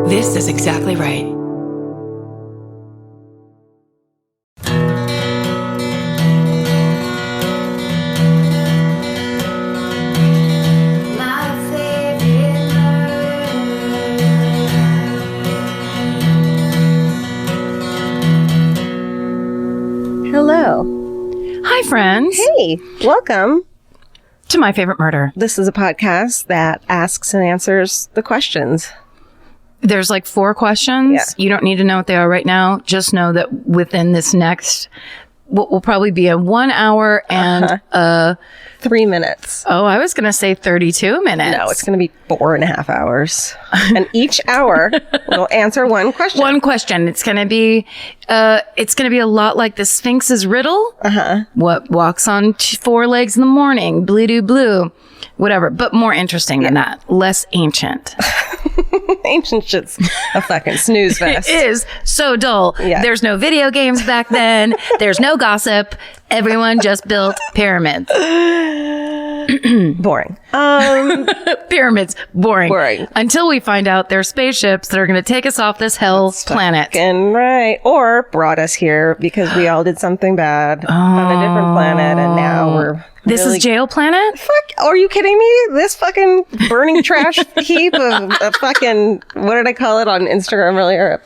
This is exactly right. Hello. Hi, friends. Hey, welcome to My Favorite Murder. This is a podcast that asks and answers the questions. There's like 4 questions. Yeah. You don't need to know what they are right now. Just know that within this next, what will probably be a 1 hour and 3 minutes. Oh, I was going to say 32 minutes. No, it's going to be 4.5 hours. And each hour we'll answer one question. One question. It's going to be a lot like the Sphinx's riddle. What walks on 4 legs in the morning? Blue blue. Whatever. But more interesting than that. Less ancient. Ancient shit's a fucking snooze fest. It is so dull. Yeah. There's no video games back then. There's no gossip. Everyone just built pyramids. Boring. Pyramids. Boring. Boring. Until we find out they're spaceships that are going to take us off this hell planet. Fucking right. Or brought us here because we all did something bad on a different planet and now we're... This is jail planet? Fuck, are you kidding me? This fucking burning trash heap of a fucking, what did I call it on Instagram earlier? A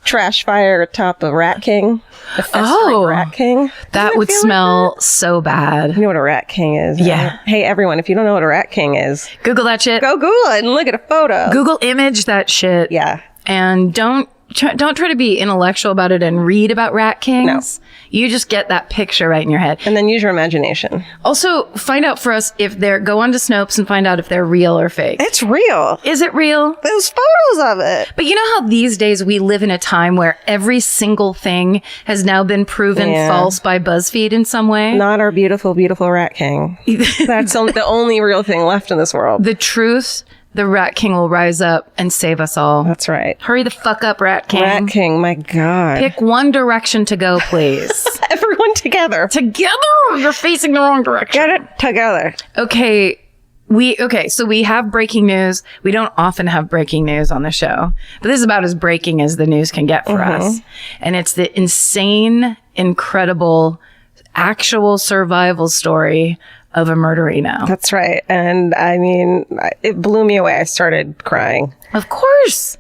trash fire atop a Rat King. A festering Rat King. That would smell so bad. You know what a Rat King is? Yeah. Right? Hey, everyone, if you don't know what a Rat King is, Google that shit. go Google it and look at a photo. Google image that shit. Yeah. And don't try to be intellectual about it and read about Rat Kings. No. You just get that picture right in your head. And then use your imagination. Also, find out for us if go onto Snopes and find out if they're real or fake. It's real. Is it real? There's photos of it. But you know how these days we live in a time where every single thing has now been proven false by BuzzFeed in some way? Not our beautiful, beautiful Rat King. That's the only real thing left in this world. The truth... The Rat King will rise up and save us all. That's right. Hurry the fuck up, Rat King. Rat King, my God. Pick one direction to go, please. Everyone together. Together? You're facing the wrong direction. Get it together. Okay. So we have breaking news. We don't often have breaking news on the show, but this is about as breaking as the news can get for us. And it's the insane, incredible, actual survival story of a murderino. That's right. And I mean, it blew me away. I started crying. Of course.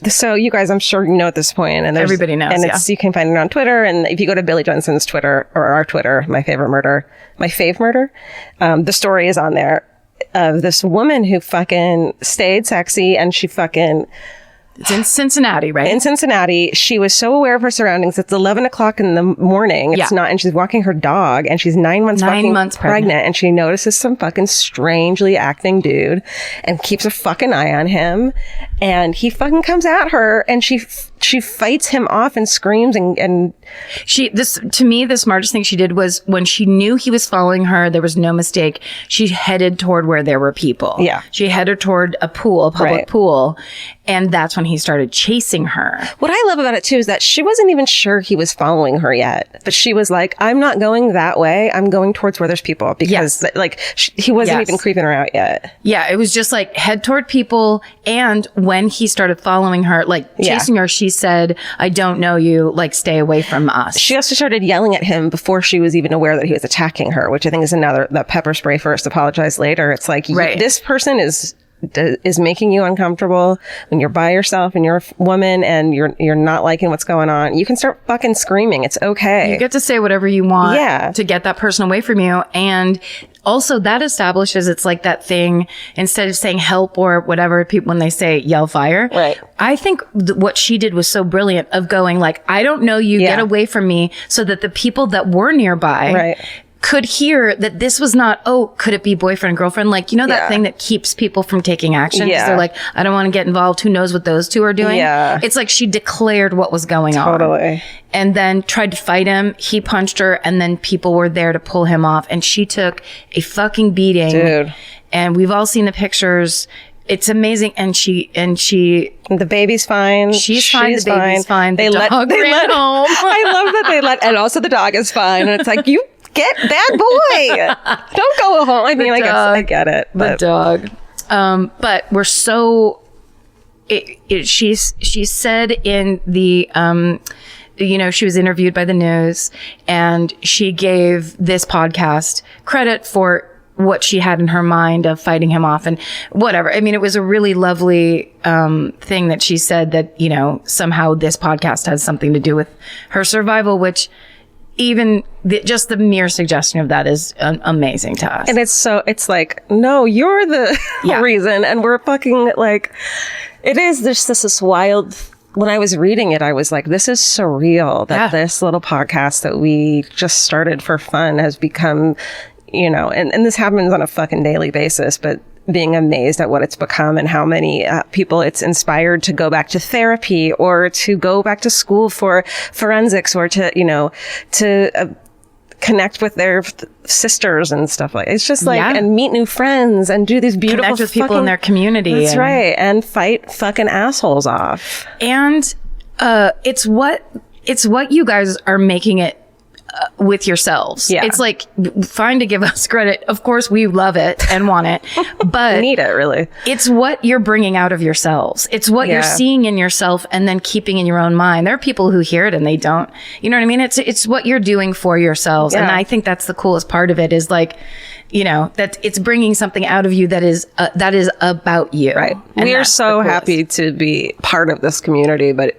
So you guys, I'm sure you know at this point, and everybody knows. And you can find it on Twitter. And if you go to Billy Johnson's Twitter or our Twitter, My Fave Murder, the story is on there of this woman who fucking stayed sexy and she fucking... It's in Cincinnati, right? In Cincinnati. She was so aware of her surroundings. It's 11 o'clock in the morning. It's not, and she's walking her dog and she's 9 months pregnant. And she notices some fucking strangely acting dude and keeps a fucking eye on him. And he fucking comes at her and she fights him off and screams and to me, the smartest thing she did was when she knew he was following her, there was no mistake. She headed toward where there were people. Yeah. She headed toward a public pool. And that's when he started chasing her. What I love about it too is that she wasn't even sure he was following her yet, but she was like, I'm not going that way. I'm going towards where there's people because he wasn't even creeping her out yet. Yeah. It was just like head toward people. And when he started following her, chasing her, she said, I don't know you, stay away from us. She also started yelling at him before she was even aware that he was attacking her, which I think is another, the pepper spray first, apologize later. It's like, this person is making you uncomfortable when you're by yourself and you're a woman and you're not liking what's going on. You can start fucking screaming. It's okay. You get to say whatever you want to get that person away from you. And also that establishes it's like that thing, instead of saying help or whatever, people when they say yell fire. Right. I think what she did was so brilliant of going I don't know you, get away from me, so that the people that were nearby could hear that this was not, could it be boyfriend and girlfriend? That thing that keeps people from taking action. Because they're like, I don't want to get involved. Who knows what those two are doing? Yeah. It's like she declared what was going on. Totally. And then tried to fight him. He punched her. And then people were there to pull him off. And she took a fucking beating. Dude. And we've all seen the pictures. It's amazing. And the baby's fine. She's fine. The baby's fine. The dog ran home. I love that and also the dog is fine. And it's like, you get bad boy. Don't go home. I mean, I guess I get it. But the dog. But we're so she said in the, she was interviewed by the news, and she gave this podcast credit for what she had in her mind of fighting him off and whatever. I mean, it was a really lovely thing that she said that, somehow this podcast has something to do with her survival, which even just the mere suggestion of that is amazing to us. And it's like, no, you're the reason. And we're fucking like, it is just this wild. When I was reading it, I was like, this is surreal that this little podcast that we just started for fun has become, and this happens on a fucking daily basis, but being amazed at what it's become and how many people it's inspired to go back to therapy or to go back to school for forensics or to connect with their sisters and stuff like it's just like and meet new friends and do these beautiful connect with people in their community. That's right, and fight fucking assholes off. And it's what you guys are making it with yourselves. It's like fine to give us credit. Of course, we love it and want it, but need it really. It's what you're bringing out of yourselves. It's what you're seeing in yourself and then keeping in your own mind. There are people who hear it and they don't. You know what I mean? It's what you're doing for yourselves, and I think that's the coolest part of it. Is like, that it's bringing something out of you that is about you. Right. And we are so happy to be part of this community, but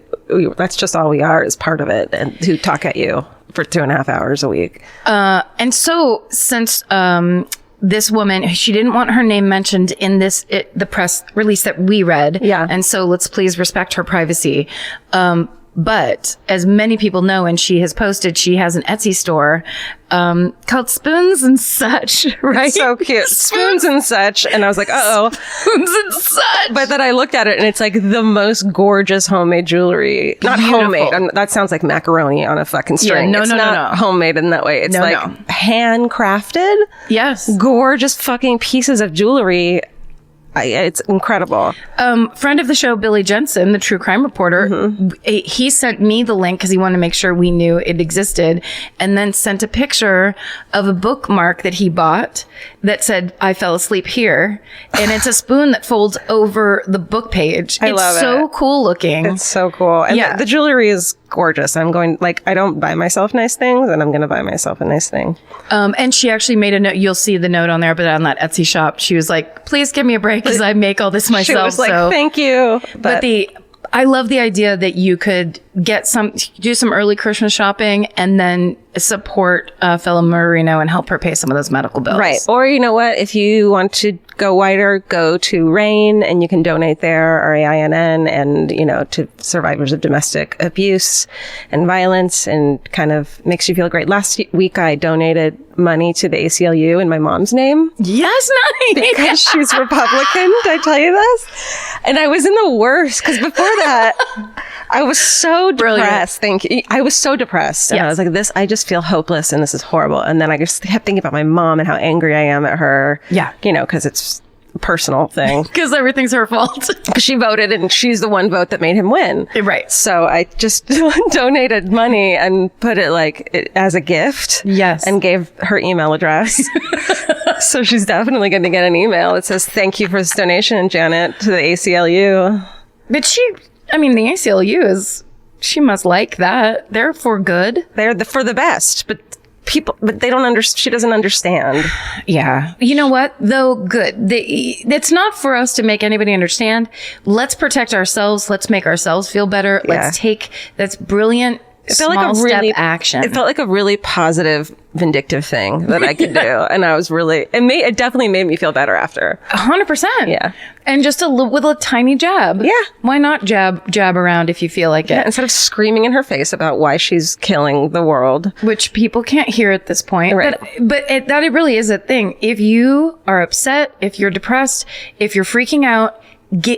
that's just all we are, is part of it, and to talk at you for 2.5 hours a week. And so since this woman, she didn't want her name mentioned in the press release that we read. Yeah. And so let's please respect her privacy. But as many people know, and she has posted, she has an Etsy store called Spoons and Such, right? It's so cute. Spoons and Such. And I was like, uh-oh. Spoons and Such. But then I looked at it and it's like the most gorgeous homemade jewelry. Not homemade. That sounds like macaroni on a fucking string. Yeah, no. Homemade in that way. It's handcrafted. Yes. Gorgeous fucking pieces of jewelry. It's incredible. Friend of the show, Billy Jensen, the true crime reporter, he sent me the link because he wanted to make sure we knew it existed, and then sent a picture of a bookmark that he bought that said, "I fell asleep here." And it's a spoon that folds over the book page. I love it. It's so cool looking. It's so cool. And the jewelry is gorgeous. I don't buy myself nice things, and I'm going to buy myself a nice thing. And she actually made a note. You'll see the note on there, but on that Etsy shop, she was like, "Please give me a break because I make all this myself." She was like, "Thank you." But I love the idea that you could do some early Christmas shopping and then support fellow Marino and help her pay some of those medical bills. Right. Or you know what? If you want to go wider, go to RAINN and you can donate there, RAINN, and, to survivors of domestic abuse and violence, and kind of makes you feel great. Last week, I donated money to the ACLU in my mom's name. Yes, nice. Because she's Republican. Did I tell you this? And I was in the worst because before that, I was so depressed. Thank you. I was so depressed. And I was like, I just feel hopeless and this is horrible. And then I just kept thinking about my mom and how angry I am at her. Yeah. Because it's a personal thing. Because everything's her fault. She voted and she's the one vote that made him win. Right. So I just donated money and put it as a gift. Yes. And gave her email address. So she's definitely going to get an email that says, "Thank you for this donation, Janet, to the ACLU." But the ACLU she must like that. They're for good. They're for the best, but they don't understand. She doesn't understand. Yeah. You know what, though? Good. It's not for us to make anybody understand. Let's protect ourselves. Let's make ourselves feel better. Yeah. That's brilliant. It felt like step action. It felt like a really positive, vindictive thing that I could do. And I was it definitely made me feel better after. 100%. Yeah. And just with a tiny jab. Yeah. Why not jab around if you feel like it? Yeah, instead of screaming in her face about why she's killing the world. Which people can't hear at this point. Right. But it really is a thing. If you are upset, if you're depressed, if you're freaking out,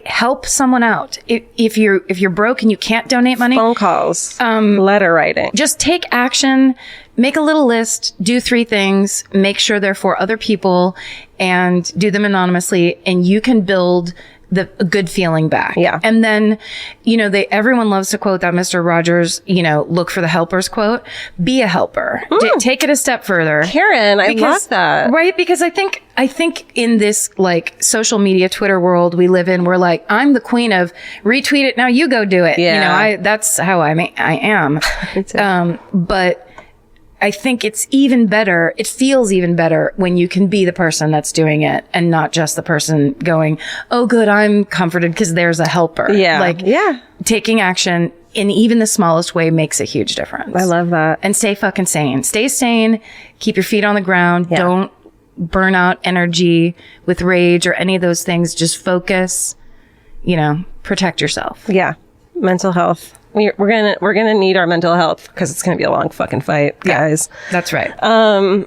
help someone out. If you're broke and you can't donate money, phone calls, letter writing, just take action, make a little list, do 3 things, make sure they're for other people, and do them anonymously. And you can build a good feeling back. Yeah. And then, everyone loves to quote that Mr. Rogers, look for the helpers quote. Be a helper. Take it a step further. Karen, I love that. Right? Because I think in this like social media Twitter world we live in, we're like, I'm the queen of retweet it. Now you go do it. Yeah. That's how I am. But I think it's even better. It feels even better when you can be the person that's doing it and not just the person going, oh, good, I'm comforted because there's a helper. Yeah. Taking action in even the smallest way makes a huge difference. I love that. And stay fucking sane. Stay sane. Keep your feet on the ground. Yeah. Don't burn out energy with rage or any of those things. Just focus, protect yourself. Yeah. Mental health. We're gonna need our mental health because it's gonna be a long fucking fight, guys. Yeah, that's right.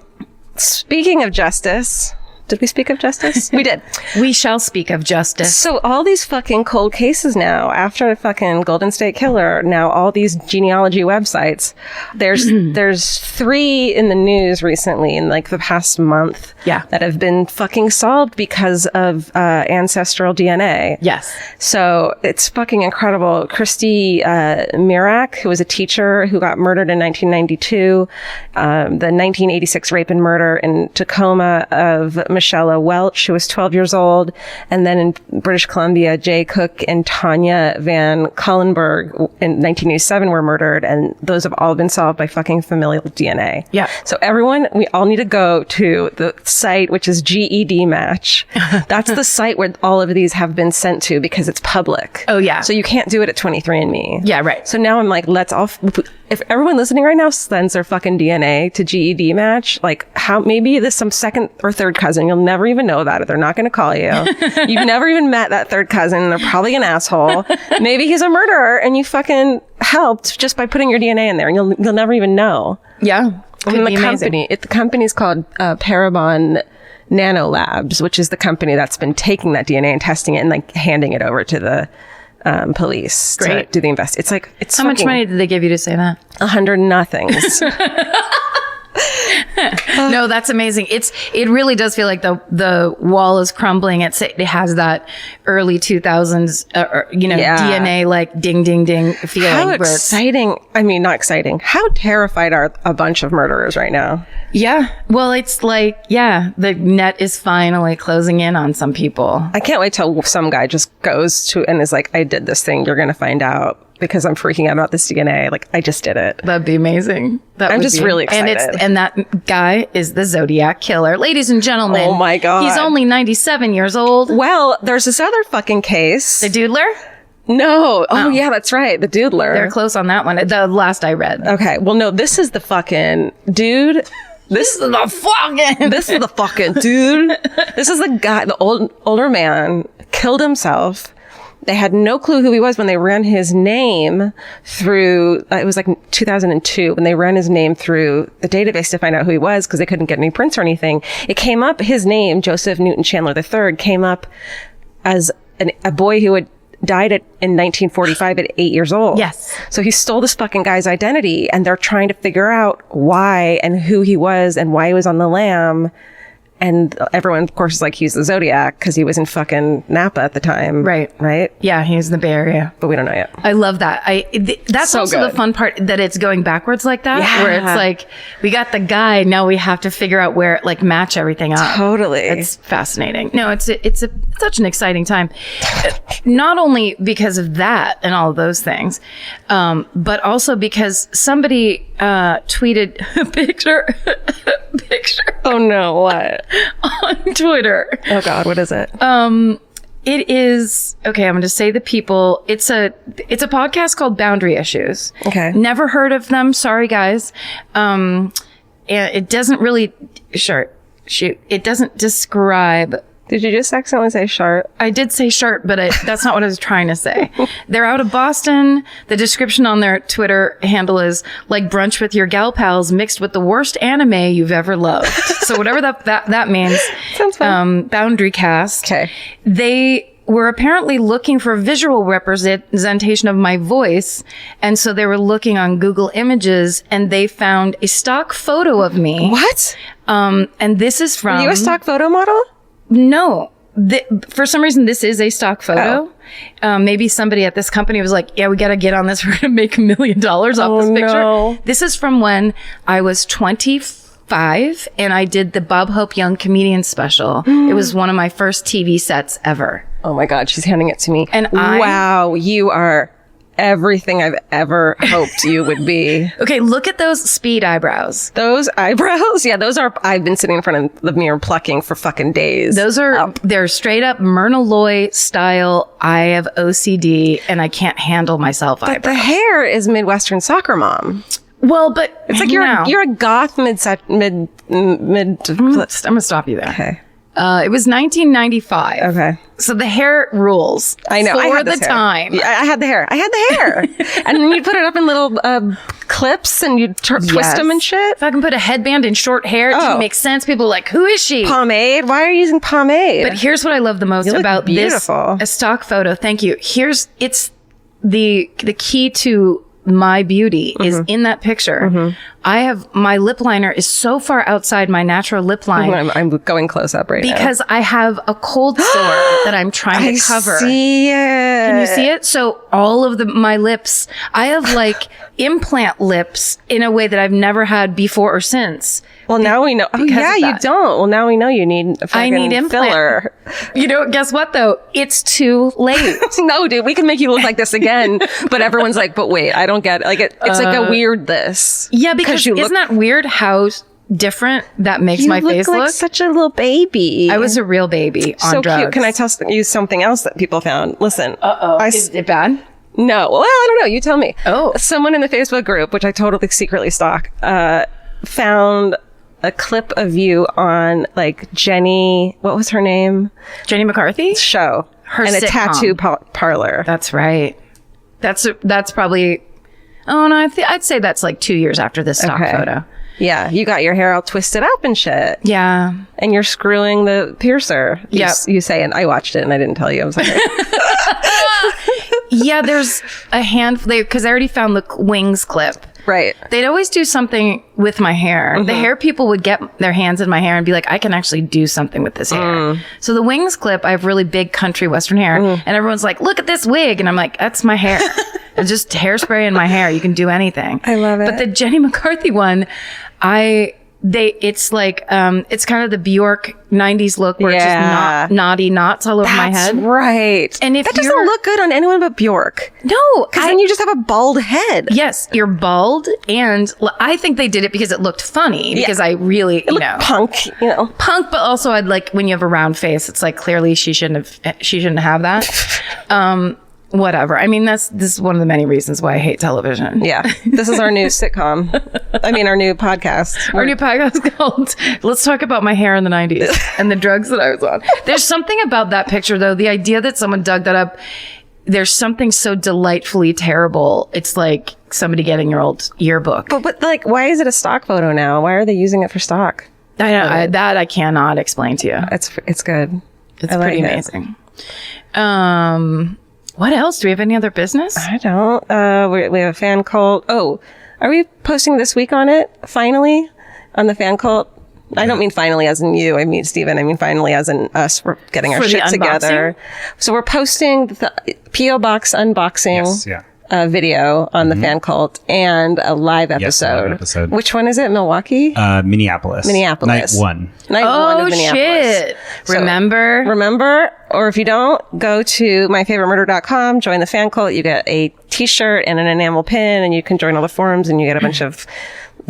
Speaking of justice, did we speak of justice? We did. We shall speak of justice. So all these fucking cold cases now, after the fucking Golden State Killer, now all these genealogy websites, there's 3 in the news recently in like the past month that have been fucking solved because of ancestral DNA. Yes. So it's fucking incredible. Christy Mirak, who was a teacher who got murdered in 1992, the 1986 rape and murder in Tacoma of Michelle Welch, who was 12 years old. And then in British Columbia, Jay Cook and Tanya Van Cullenberg in 1987 were murdered. And those have all been solved by fucking familial DNA. Yeah. So everyone, we all need to go to the site, which is GED Match. That's the site where all of these have been sent to because it's public. Oh, yeah. So you can't do it at 23andMe. Yeah, right. So now I'm like, if everyone listening right now sends their fucking DNA to GED Match, like maybe there's some second or third cousin. You'll never even know about it. They're not going to call you. You've never even met that third cousin. They're probably an asshole. Maybe he's a murderer and you fucking helped just by putting your DNA in there and you'll never even know. Yeah. And the company's called Parabon Nanolabs, which is the company that's been taking that DNA and testing it and like handing it over to the police to do the investigation. It's like, how much money did they give you to say that? 100 nothings. No, that's amazing. It really does feel like the wall is crumbling. It has that early 2000s, DNA like ding, ding, ding feeling. How exciting. I mean, not exciting. How terrified are a bunch of murderers right now? Yeah. Well, it's like, the net is finally closing in on some people. I can't wait till some guy just goes to and is like, I did this thing. You're going to find out. Because I'm freaking out about this DNA. Like, I just did it. That'd be amazing. I'm just really excited. And that guy is the Zodiac Killer. Ladies and gentlemen. Oh my God. He's only 97 years old. Well, there's this other fucking case. The Doodler? No. Oh, yeah, that's right. The Doodler. They're close on that one. The last I read. Okay. Well, no, this is the fucking dude. This is the fucking dude. This is the guy, the older man, killed himself. They had no clue who he was when they ran his name through, it was like 2002, when they ran his name through the database to find out who he was because they couldn't get any prints or anything. It came up, his name, Joseph Newton Chandler III, came up as a boy who had died in 1945 at 8 years old. Yes. So he stole this fucking guy's identity and they're trying to figure out why and who he was and why he was on the lam. And everyone, of course, is like, he's the Zodiac because he was in fucking Napa at the time. Right. Right? Yeah, he's in the Bay Area. But we don't know yet. I love that. That's so also good. The fun part, that it's going backwards like that. Yeah. Where it's like, we got the guy, now we have to figure out where, like, match everything up. Totally. It's fascinating. No, it's such an exciting time. Not only because of that and all of those things, but also because somebody tweeted a picture. Oh no, what? On Twitter. Oh God, what is it? It is, okay, I'm going to say the people. It's a podcast called Boundary Issues. Okay. Never heard of them. Sorry, guys. And it doesn't really, it doesn't describe. Did you just accidentally say shart? I did say shart, but that's not what I was trying to say. They're out of Boston. The description on their Twitter handle is like brunch with your gal pals mixed with the worst anime you've ever loved. So whatever that means. Sounds fun. Boundary Cast. Okay. They were apparently looking for a visual representation of my voice. And so they were looking on Google Images and they found a stock photo of me. What? And this is from... Are you a stock photo model? No, for some reason, this is a stock photo. Maybe somebody at this company was like, yeah, we got to get on this. We're going to make $1 million off this picture. No. This is from when I was 25 and I did the Bob Hope Young Comedian special. It was one of my first TV sets ever. Oh my God, she's handing it to me. And wow, you are everything I've ever hoped you would be. Okay, look at those speed eyebrows. Those eyebrows? Yeah, those are, I've been sitting in front of the mirror plucking for fucking days. Those are, they're straight up Myrna Loy style. I have OCD and I can't handle myself eyebrows. But the hair is Midwestern soccer mom. Well, but it's like you're a goth mid. I'm gonna stop you there. Okay. It was 1995. Okay. So the hair rules. I know. For the time. Yeah, I had the hair. And then you put it up in little clips and you twist them and shit. If I can put a headband in short hair, it didn't make sense. People are like, who is she? Pomade? Why are you using pomade? But here's what I love the most about this. A stock photo. Thank you. It's the key to my beauty is in that picture. I have, my lip liner is so far outside my natural lip line. I'm going close up right now. Because I have a cold sore that I'm trying to cover. I see it. Can you see it? So all of my lips, I have like implant lips in a way that I've never had before or since. Well, now we know. Oh, yeah, you don't. Well, now we know you need a fucking filler. You know, guess what though? It's too late. No, dude, we can make you look like this again. But everyone's like, but wait, I don't get it. Like, it's like a weird this. Yeah, because isn't that weird how different that makes my face look? You look like such a little baby. I was a real baby on drugs. So cute. Can I tell you something else that people found? Listen. Is it bad? No. Well, I don't know. You tell me. Oh. Someone in the Facebook group, which I totally secretly stalk, found a clip of you on like Jenny, what was her name? Jenny McCarthy's show. Her and sitcom. A tattoo parlor. That's right. That's probably, oh no, I'd say that's like 2 years after this stock photo. Yeah, you got your hair all twisted up and shit. Yeah. And you're screwing the piercer. Yeah. You say, and I watched it and I didn't tell you. I was like, yeah, there's a handful, because I already found the wings clip. Right. They'd always do something with my hair. The hair people would get their hands in my hair and be like, I can actually do something with this hair. So the wings clip, I have really big country western hair. And everyone's like, look at this wig. And I'm like, that's my hair. It's just hairspray in my hair. You can do anything. I love it. But the Jenny McCarthy one, it's like, it's kind of the Bjork 90s look where it's just naughty knots all over my head. That's right. And if that doesn't look good on anyone but Bjork. No. Because then you just have a bald head. Yes, you're bald. And I think they did it because it looked funny. Because I really, punk, Punk, but also I'd like, when you have a round face, it's like, clearly she shouldn't have that. Whatever. I mean, this is one of the many reasons why I hate television. Yeah. This is our new sitcom. Our new podcast. Our new podcast called Let's Talk About My Hair in the 90s and the drugs that I was on. There's something about that picture, though. The idea that someone dug that up, there's something so delightfully terrible. It's like somebody getting your old yearbook. But like, why is it a stock photo now? Why are they using it for stock? I know. That I cannot explain to you. It's good. It's pretty amazing. What else? Do we have any other business? I don't. We have a fan cult. Oh, are we posting this week on it? Finally? On the fan cult? I don't mean finally as in you. I mean, Steven. I mean finally as in us. We're getting our shit together. So we're posting the P.O. Box unboxing video on the fan cult and a live episode. Live episode. Which one is it? Milwaukee? Minneapolis. Night one of Minneapolis. Shit. So, remember? Or if you don't, go to myfavoritemurder.com, join the fan cult. You get a t-shirt and an enamel pin, and you can join all the forums, and you get a bunch of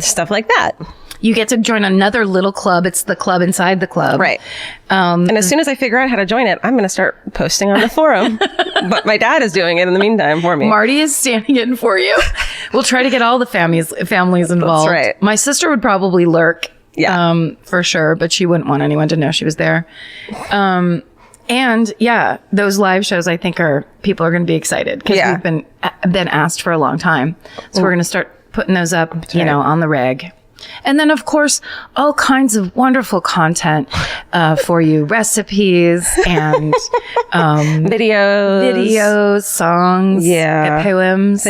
stuff like that. You get to join another little club. It's the club inside the club. Right. And as soon as I figure out how to join it, I'm going to start posting on the forum. But my dad is doing it in the meantime for me. Marty is standing in for you. We'll try to get all the families involved. That's right. My sister would probably lurk. Yeah. For sure. But she wouldn't want anyone to know she was there. And yeah, those live shows, I think people are going to be excited because we've been asked for a long time. So we're going to start putting those up, on the reg. And then, of course, all kinds of wonderful content for you. Recipes and videos, songs, poems.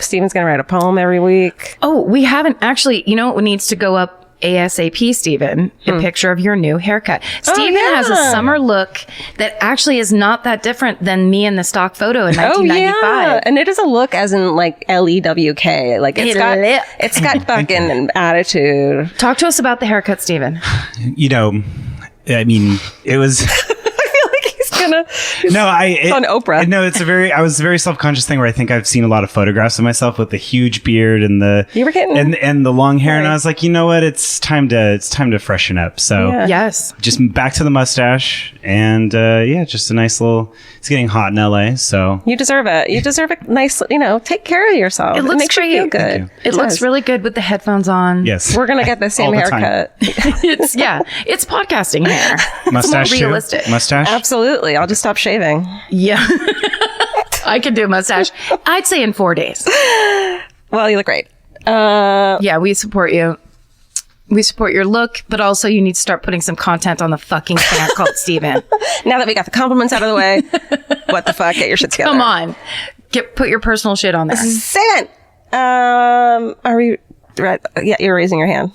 Steven's going to write a poem every week. Oh, we haven't actually, what needs to go up ASAP, Steven, a picture of your new haircut. Steven has a summer look that actually is not that different than me in the stock photo in 1995. And it is a look as in like LEWK. Like it's got fucking attitude. Talk to us about the haircut, Steven. You know, I mean, it was... on Oprah. No, I was a very self-conscious thing where I think I've seen a lot of photographs of myself with the huge beard and and the long hair, and I was like, you know what, it's time to freshen up. So yes, just back to the mustache, and just a nice little. It's getting hot in LA, so you deserve it. You deserve a nice, take care of yourself. It makes you feel good. It looks really good with the headphones on. Yes, we're gonna get the same haircut. It's podcasting hair. Mustache, it's more realistic. Mustache, absolutely. I'll just stop shaving. Yeah. I could do a mustache. I'd say in 4 days. Well, you look great. We support you. We support your look, but also you need to start putting some content on the fucking channel called Steven. Now that we got the compliments out of the way, what the fuck? Get your shit together. Come on. Put your personal shit on there. Second. Are we right? Yeah, you're raising your hand.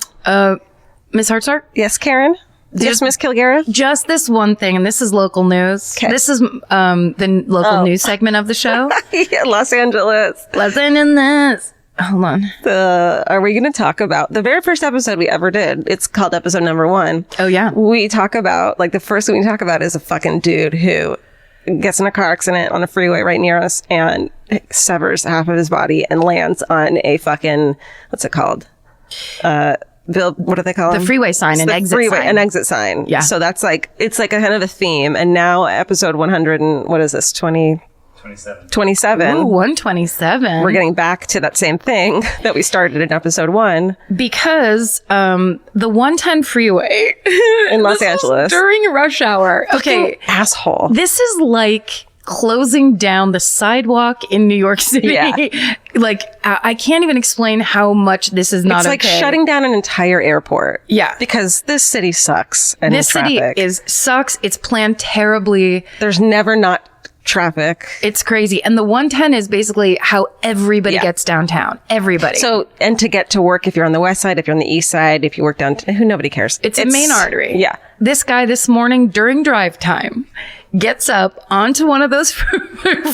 Miss Hardstark? Yes, Karen? Just Miss Kilgariff? Just this one thing, and this is local news. Kay. This is the local news segment of the show. Los Angeles. Los Angeles. Hold on. Are we going to talk about the very first episode we ever did? It's called episode number 1. Oh, yeah. We talk about, the first thing we talk about is a fucking dude who gets in a car accident on a freeway right near us and severs half of his body and lands on a fucking, what's it called? What do they call them? The freeway sign, an exit sign. An exit sign. Yeah. So that's it's like a kind of a theme. And now episode 100 and what is this? 27. Ooh, 127. We're getting back to that same thing that we started in episode 1. Because the 110 freeway in Los Angeles during rush hour. Okay. Asshole. This is like closing down the sidewalk in New York City. Yeah. I can't even explain how much this is not okay. It's like shutting down an entire airport. Yeah. Because this city sucks. And this city sucks. It's planned terribly. There's never not traffic. It's crazy. And the 110 is basically how everybody gets downtown. Everybody. So, and to get to work, if you're on the west side, if you're on the east side, if you work nobody cares. It's a main artery. Yeah. This guy this morning during drive time gets up onto one of those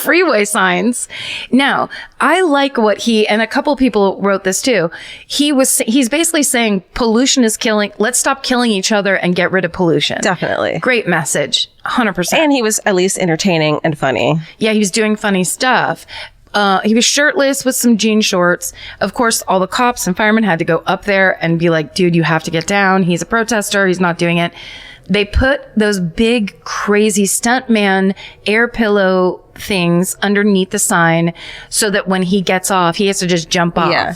freeway signs. Now, I like what and a couple people wrote this too. He's basically saying pollution is killing. Let's stop killing each other and get rid of pollution. Definitely. Great message. 100%. And he was at least entertaining and funny. Yeah, he was doing funny stuff. He was shirtless with some jean shorts. Of course, all the cops and firemen had to go up there and be like, dude, you have to get down. He's a protester. He's not doing it. They put those big, crazy stuntman air pillow things underneath the sign so that when he gets off, he has to just jump off. Yeah.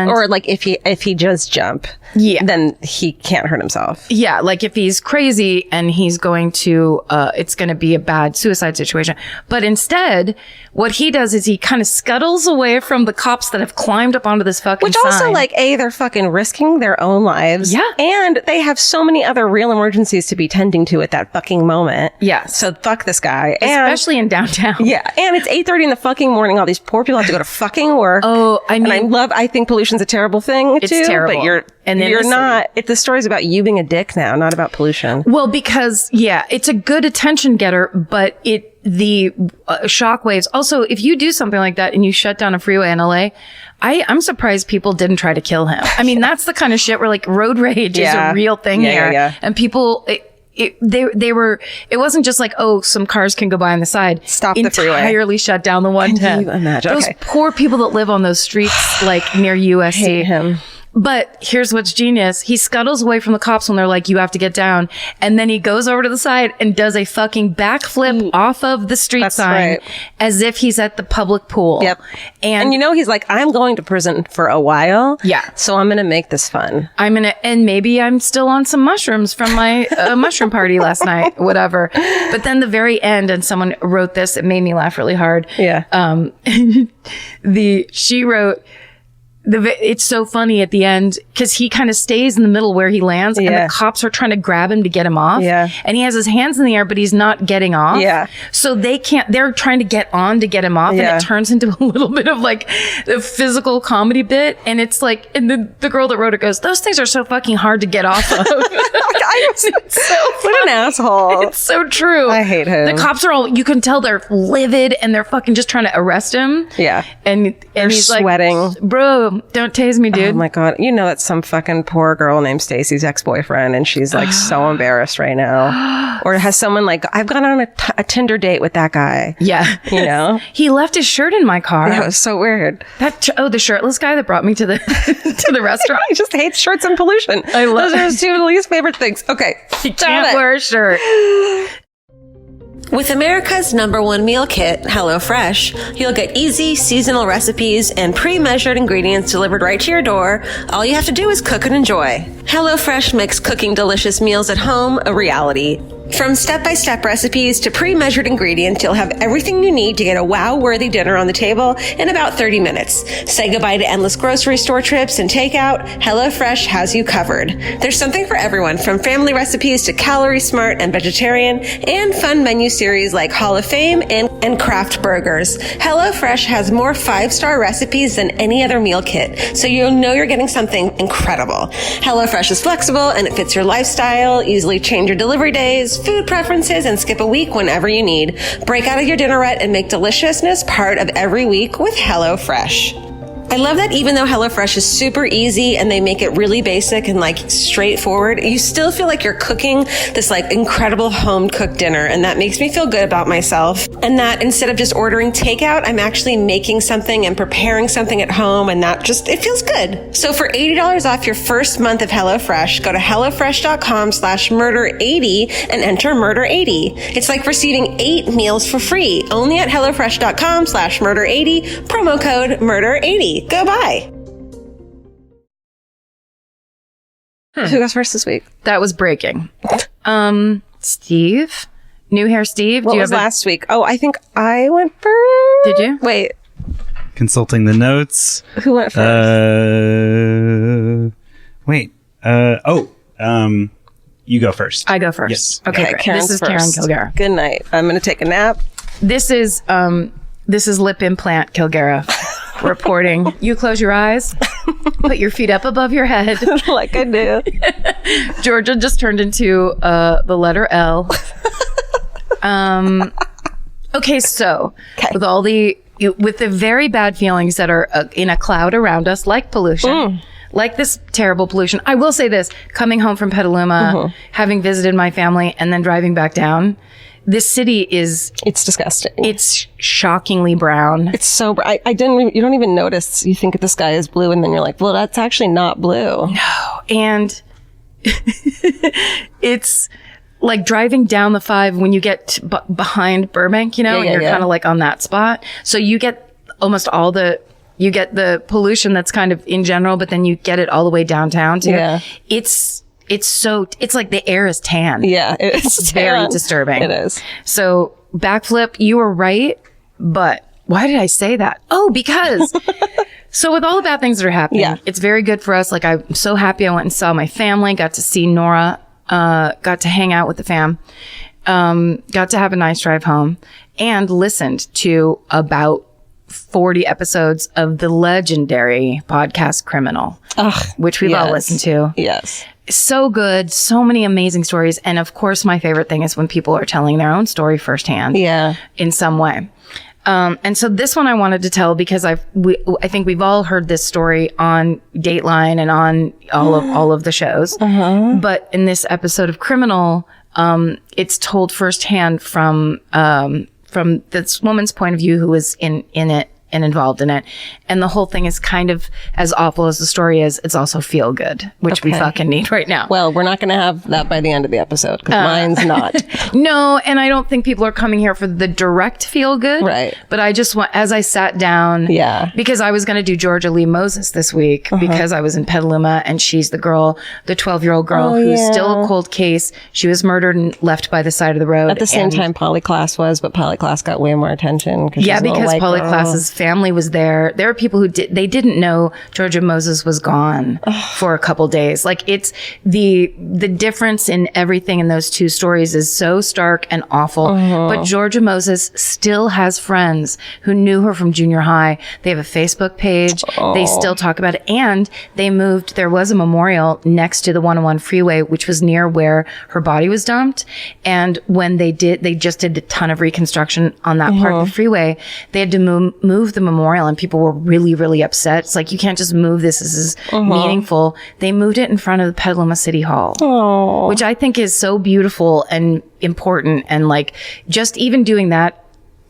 Or if he just jump, then he can't hurt himself. Yeah, like if he's crazy and he's going to, it's going to be a bad suicide situation. But instead, what he does is he kind of scuttles away from the cops that have climbed up onto this fucking sign. Which also, they're fucking risking their own lives. Yeah. And they have so many other real emergencies to be tending to at that fucking moment. Yeah. So fuck this guy. Especially in downtown. Yeah. And it's 8:30 in the fucking morning. All these poor people have to go to fucking work. Oh, I mean. And I think pollution's a terrible thing, it's too. Terrible. But you're not. The story's about you being a dick now, not about pollution. Well, because, it's a good attention getter, but the shockwaves. Also, if you do something like that and you shut down a freeway in LA, I'm surprised people didn't try to kill him. I mean, that's the kind of shit where road rage is a real thing here. Yeah. And people, it wasn't just like, some cars can go by on the side. Stop the freeway. Entirely shut down the 110. Can you imagine? Those poor people that live on those streets, near USC. Hate him. But here's what's genius. He scuttles away from the cops when they're like, you have to get down. And then he goes over to the side and does a fucking backflip off of the street sign as if he's at the public pool. Yep. And he's like, I'm going to prison for a while. Yeah. So I'm going to make this fun. And maybe I'm still on some mushrooms from my mushroom party last night, whatever. But then the very end, and someone wrote this, it made me laugh really hard. Yeah. She wrote, it's so funny at the end because he kind of stays in the middle where he lands and the cops are trying to grab him to get him off. Yeah. And he has his hands in the air, but he's not getting off. Yeah. So they're trying to get on to get him off. And it turns into a little bit of like the physical comedy bit. And it's like, and the girl that wrote it goes, those things are so fucking hard to get off of. It's so what an asshole. It's so true. I hate him. The cops are all, you can tell they're livid and they're fucking just trying to arrest him. Yeah. And he's sweating. Like, bro, don't tase me, dude. Oh my God. You know, that's some fucking poor girl named Stacy's ex-boyfriend and she's like so embarrassed right now. Or has someone like, I've gone on a Tinder date with that guy. Yeah. You know? He left his shirt in my car. That was so weird. The shirtless guy that brought me to the to the restaurant. He just hates shirts and pollution. I love Those are his two least favorite things. Okay. He can't wear a shirt. With America's #1 meal kit, HelloFresh, you'll get easy, seasonal recipes and pre-measured ingredients delivered right to your door. All you have to do is cook and enjoy. HelloFresh makes cooking delicious meals at home a reality. From step-by-step recipes to pre-measured ingredients, you'll have everything you need to get a wow-worthy dinner on the table in about 30 minutes. Say goodbye to endless grocery store trips and takeout. HelloFresh has you covered. There's something for everyone, from family recipes to calorie smart and vegetarian, and fun menu series like Hall of Fame and craft burgers. HelloFresh has more 5-star recipes than any other meal kit, so you'll know you're getting something incredible. HelloFresh is flexible and it fits your lifestyle. Easily change your delivery days, food preferences, and skip a week whenever you need. Break out of your dinner rut and make deliciousness part of every week with HelloFresh. I love that even though HelloFresh is super easy and they make it really basic and like straightforward, you still feel like you're cooking this like incredible home cooked dinner. And that makes me feel good about myself. And that instead of just ordering takeout, I'm actually making something and preparing something at home. And that just, it feels good. So for $80 off your first month of HelloFresh, go to HelloFresh.com/murder80 and enter murder80. It's like receiving 8 meals for free only at HelloFresh.com/murder80, promo code murder80. Go buy. Who goes first this week? That was breaking. Steve? New hair Steve? What was last week? Oh, I think I went first. Did you? Wait. Consulting the notes. Who went first? You go first. I go first. Yes. Okay, great. This is Karen Kilgariff. Good night. I'm going to take a nap. This is lip implant Kilgariff. Reporting. You close your eyes, put your feet up above your head. Like I do. Georgia just turned into the letter L. Okay, so with all with the very bad feelings that are in a cloud around us, like pollution, like this terrible pollution. I will say this, coming home from Petaluma, having visited my family and then driving back down, this city it's disgusting. It's shockingly brown. It's so brown. You don't even notice. You think the sky is blue and then you're like, well, that's actually not blue. No. And it's like driving down the 5 when you get behind Burbank, and you're kind of like on that spot. So you get almost you get the pollution that's kind of in general, but then you get it all the way downtown too. Yeah. It's like the air is tan. Yeah. It's very disturbing. It is. So backflip, you were right. But why did I say that? Oh, because so with all the bad things that are happening, it's very good for us. Like I'm so happy I went and saw my family, got to see Nora, got to hang out with the fam, got to have a nice drive home and listened to about 40 episodes of the legendary podcast Criminal, which we've all listened to. Yes. So good. So many amazing stories. And of course, my favorite thing is when people are telling their own story firsthand. Yeah. In some way. And so this one I wanted to tell because I think we've all heard this story on Dateline and on all of the shows. But in this episode of Criminal, it's told firsthand from this woman's point of view who was in it and involved in it. And the whole thing is kind of as awful as the story is, it's also feel good, which we fucking need right now. Well, we're not going to have that by the end of the episode because mine's not. No, and I don't think people are coming here for the direct feel good. Right. But I just want, as I sat down, because I was going to do Georgia Lee Moses this week because I was in Petaluma and she's the 12-year-old girl who's still a cold case. She was murdered and left by the side of the road. At the same time, Polly Klaas was, but Polly Klaas got way more attention. Because Polly Klaas's family family was there. There were people who they didn't know Georgia Moses was gone for a couple days. Like, it's the difference in everything in those two stories is so stark and awful. But Georgia Moses still has friends who knew her from junior high. They have a Facebook page. They still talk about it. And they moved. There was a memorial next to the 101 freeway, which was near where her body was dumped. And when they just did a ton of reconstruction on that part of the freeway. They had to move the memorial, and people were really, really upset. It's like, you can't just move this. This is meaningful. They moved it in front of the Petaluma City Hall, which I think is so beautiful and important. And like, just even doing that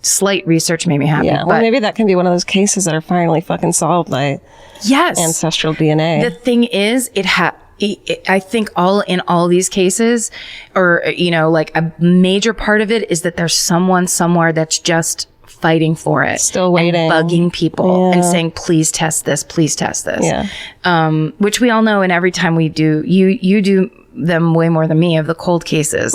slight research made me happy. Yeah, well, maybe that can be one of those cases that are finally fucking solved by ancestral DNA. The thing is, I think in all these cases, or, you know, like a major part of it is that there's someone somewhere that's just fighting for it. Still waiting. And bugging people and saying, please test this, please test this. Yeah. Which we all know, and every time we do, you do them way more than me of the cold cases.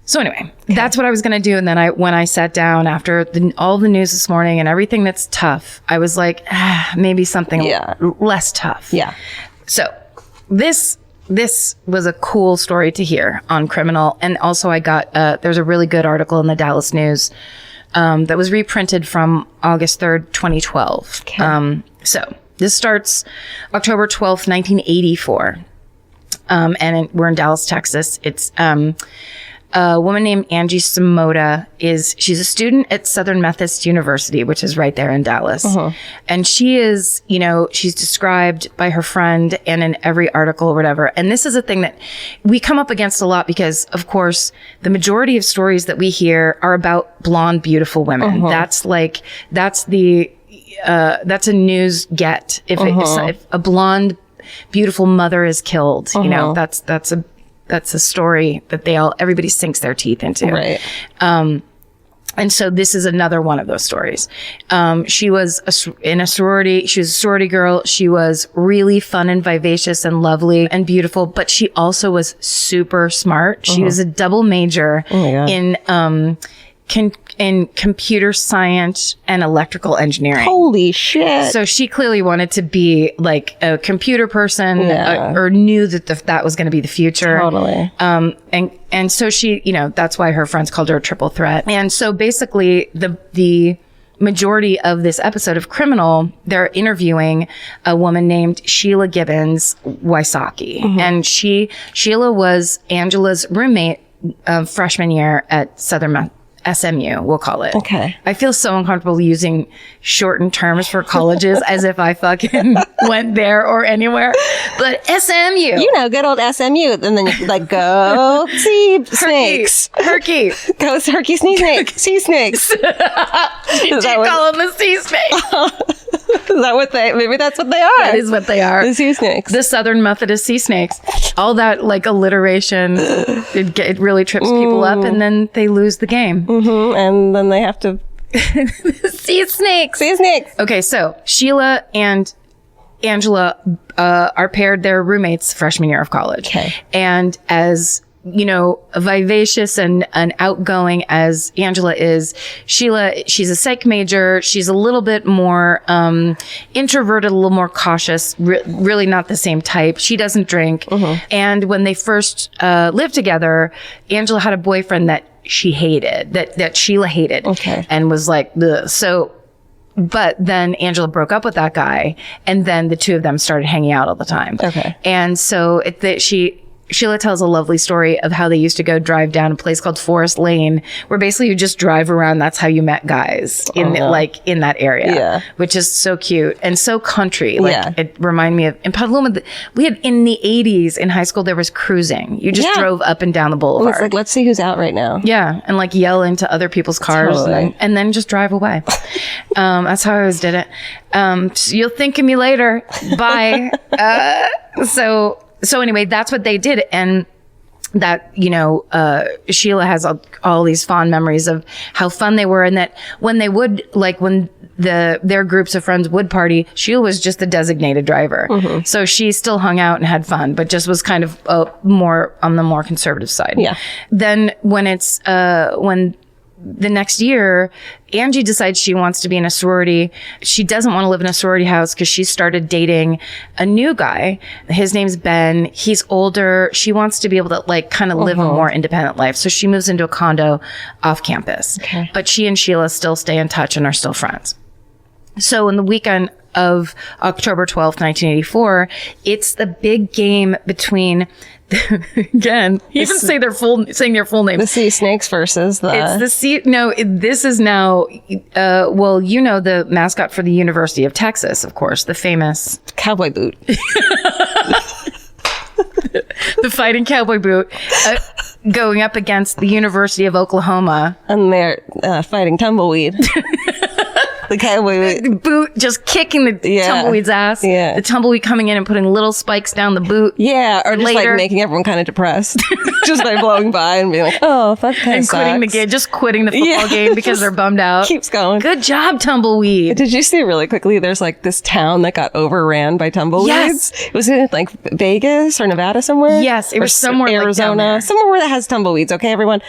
So anyway, that's what I was going to do. And then when I sat down after all the news this morning and everything that's tough, I was like, maybe something less tough. Yeah. So this was a cool story to hear on Criminal. And also I got, there's a really good article in the Dallas News that was reprinted from August 3rd, 2012. Okay. So this starts October 12th, 1984. And we're in Dallas, Texas. It's a woman named Angie Samoda. She's a student at Southern Methodist University, which is right there in Dallas. And she is, you know, she's described by her friend and in every article or whatever. And this is a thing that we come up against a lot because, of course, the majority of stories that we hear are about blonde, beautiful women. That's a news get. If a blonde, beautiful mother is killed, you know, that's a story that everybody sinks their teeth into. Right. And so this is another one of those stories. She was in a sorority. She was a sorority girl. She was really fun and vivacious and lovely and beautiful, but she also was super smart. She was a double major in computer science and electrical engineering. Holy shit. So she clearly wanted to be like a computer person or knew that that was going to be the future. Totally. And so she, you know, that's why her friends called her a triple threat. And so basically the majority of this episode of Criminal, they're interviewing a woman named Sheila Wysocki. And Sheila was Angela's roommate freshman year at Southern SMU, we'll call it. Okay. I feel so uncomfortable using shortened terms for colleges as if I fucking went there or anywhere. But SMU. You know, good old SMU. And then you like, go see snakes. Herky. Go herky snakes. Sea snakes. You call them the sea snakes. Is that what maybe that's what they are. That is what they are. The sea snakes. The Southern Methodist sea snakes. All that like alliteration, it really trips people up and then they lose the game. And then they have to sea snakes. Sea snakes. Okay, so Sheila and Angela are paired. They're roommates freshman year of college. Okay. And as you know, vivacious and outgoing as Angela is, she's a psych major. She's a little bit more introverted, a little more cautious, really not the same type. She doesn't drink. And when they first lived together, Angela had a boyfriend that she hated, that Sheila hated. Okay. And was like, ugh. But then Angela broke up with that guy, and then the two of them started hanging out all the time. Okay. And so Sheila tells a lovely story of how they used to go drive down a place called Forest Lane, where basically you just drive around. That's how you met guys in that area, which is so cute and so country. It reminded me of in Petaluma. We had in the 80s in high school, there was cruising. You just drove up and down the boulevard. It's like, let's see who's out right now. Yeah. And like yell into other people's cars and then just drive away. That's how I always did it. So you'll think of me later. Bye. So anyway, that's what they did. And that, you know, Sheila has all these fond memories of how fun they were. And that when they would, like when their groups of friends would party, Sheila was just the designated driver. So she still hung out and had fun, but just was kind of more on the more conservative side. Yeah. Then when it's, when the next year, Angie decides she wants to be in a sorority. She doesn't want to live in a sorority house because she started dating a new guy. His name's Ben. He's older. She wants to be able to like kind of live a more independent life. So she moves into a condo off campus. Okay. But she and Sheila still stay in touch and are still friends. So in the weekend of October 12th, 1984, it's the big game between again, even saying their full names. The Sea Snakes versus the... It's the Sea... No, this is now... well, you know the mascot for the University of Texas, of course, the famous... Cowboy Boot. The Fighting Cowboy Boot going up against the University of Oklahoma. And they're fighting Tumbleweed. The cowboy boot just kicking the tumbleweed's ass. Yeah. The tumbleweed coming in and putting little spikes down the boot. Yeah, or just like making everyone kind of depressed just by blowing by and being like, oh, that kind of sucks. Quitting the game, just quitting the football game because they're bummed out. Keeps going. Good job, tumbleweed. Did you see really quickly? There's like this town that got overran by tumbleweeds. Yes. Was it like Vegas or Nevada somewhere? Yes, it was somewhere Arizona, like somewhere where that has tumbleweeds. Okay, everyone.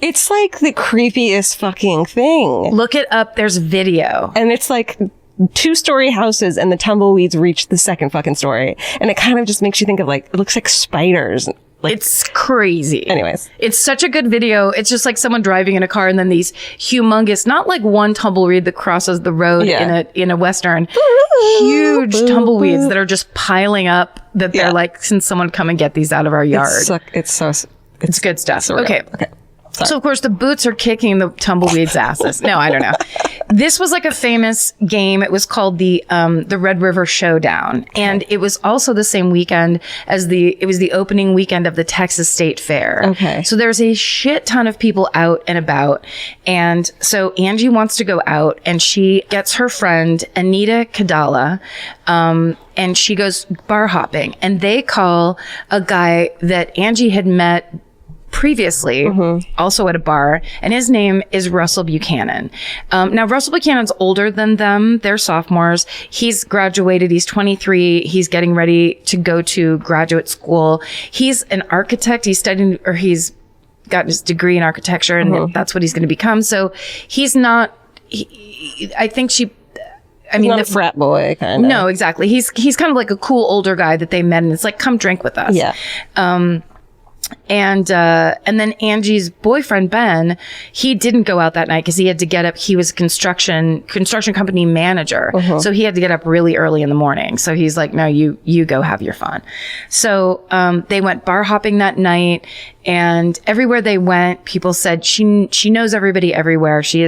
It's like the creepiest fucking thing. Look it up. There's video. And it's like 2-story houses and the tumbleweeds reach the second fucking story. And it kind of just makes you think of like, it looks like spiders. Like, it's crazy. Anyways. It's such a good video. It's just like someone driving in a car and then these humongous, not like one tumbleweed that crosses the road in a Western, huge tumbleweeds that are just piling up that they're like, can someone come and get these out of our yard? It's good stuff. Surreal. Okay. Sorry. So, of course, the boots are kicking the tumbleweeds' asses. No, I don't know. This was like a famous game. It was called the Red River Showdown. And it was also the same weekend as it was the opening weekend of the Texas State Fair. Okay. So there's a shit ton of people out and about. And so Angie wants to go out and she gets her friend, Anita Kadala, and she goes bar hopping. And they call a guy that Angie had met previously, also at a bar, and his name is Russell Buchanan. Now, Russell Buchanan's older than them. They're sophomores. He's graduated. He's 23. He's getting ready to go to graduate school. He's an architect. He's got his degree in architecture, and that's what he's going to become. So he's not, I think she... not a frat boy, kind of. No, exactly. He's kind of like a cool older guy that they met, and it's like, come drink with us. Yeah. And then Angie's boyfriend, Ben, he didn't go out that night because he had to get up. He was a construction company manager. So he had to get up really early in the morning. So he's like, no, you go have your fun. So, they went bar hopping that night, and everywhere they went, people said she knows everybody everywhere. She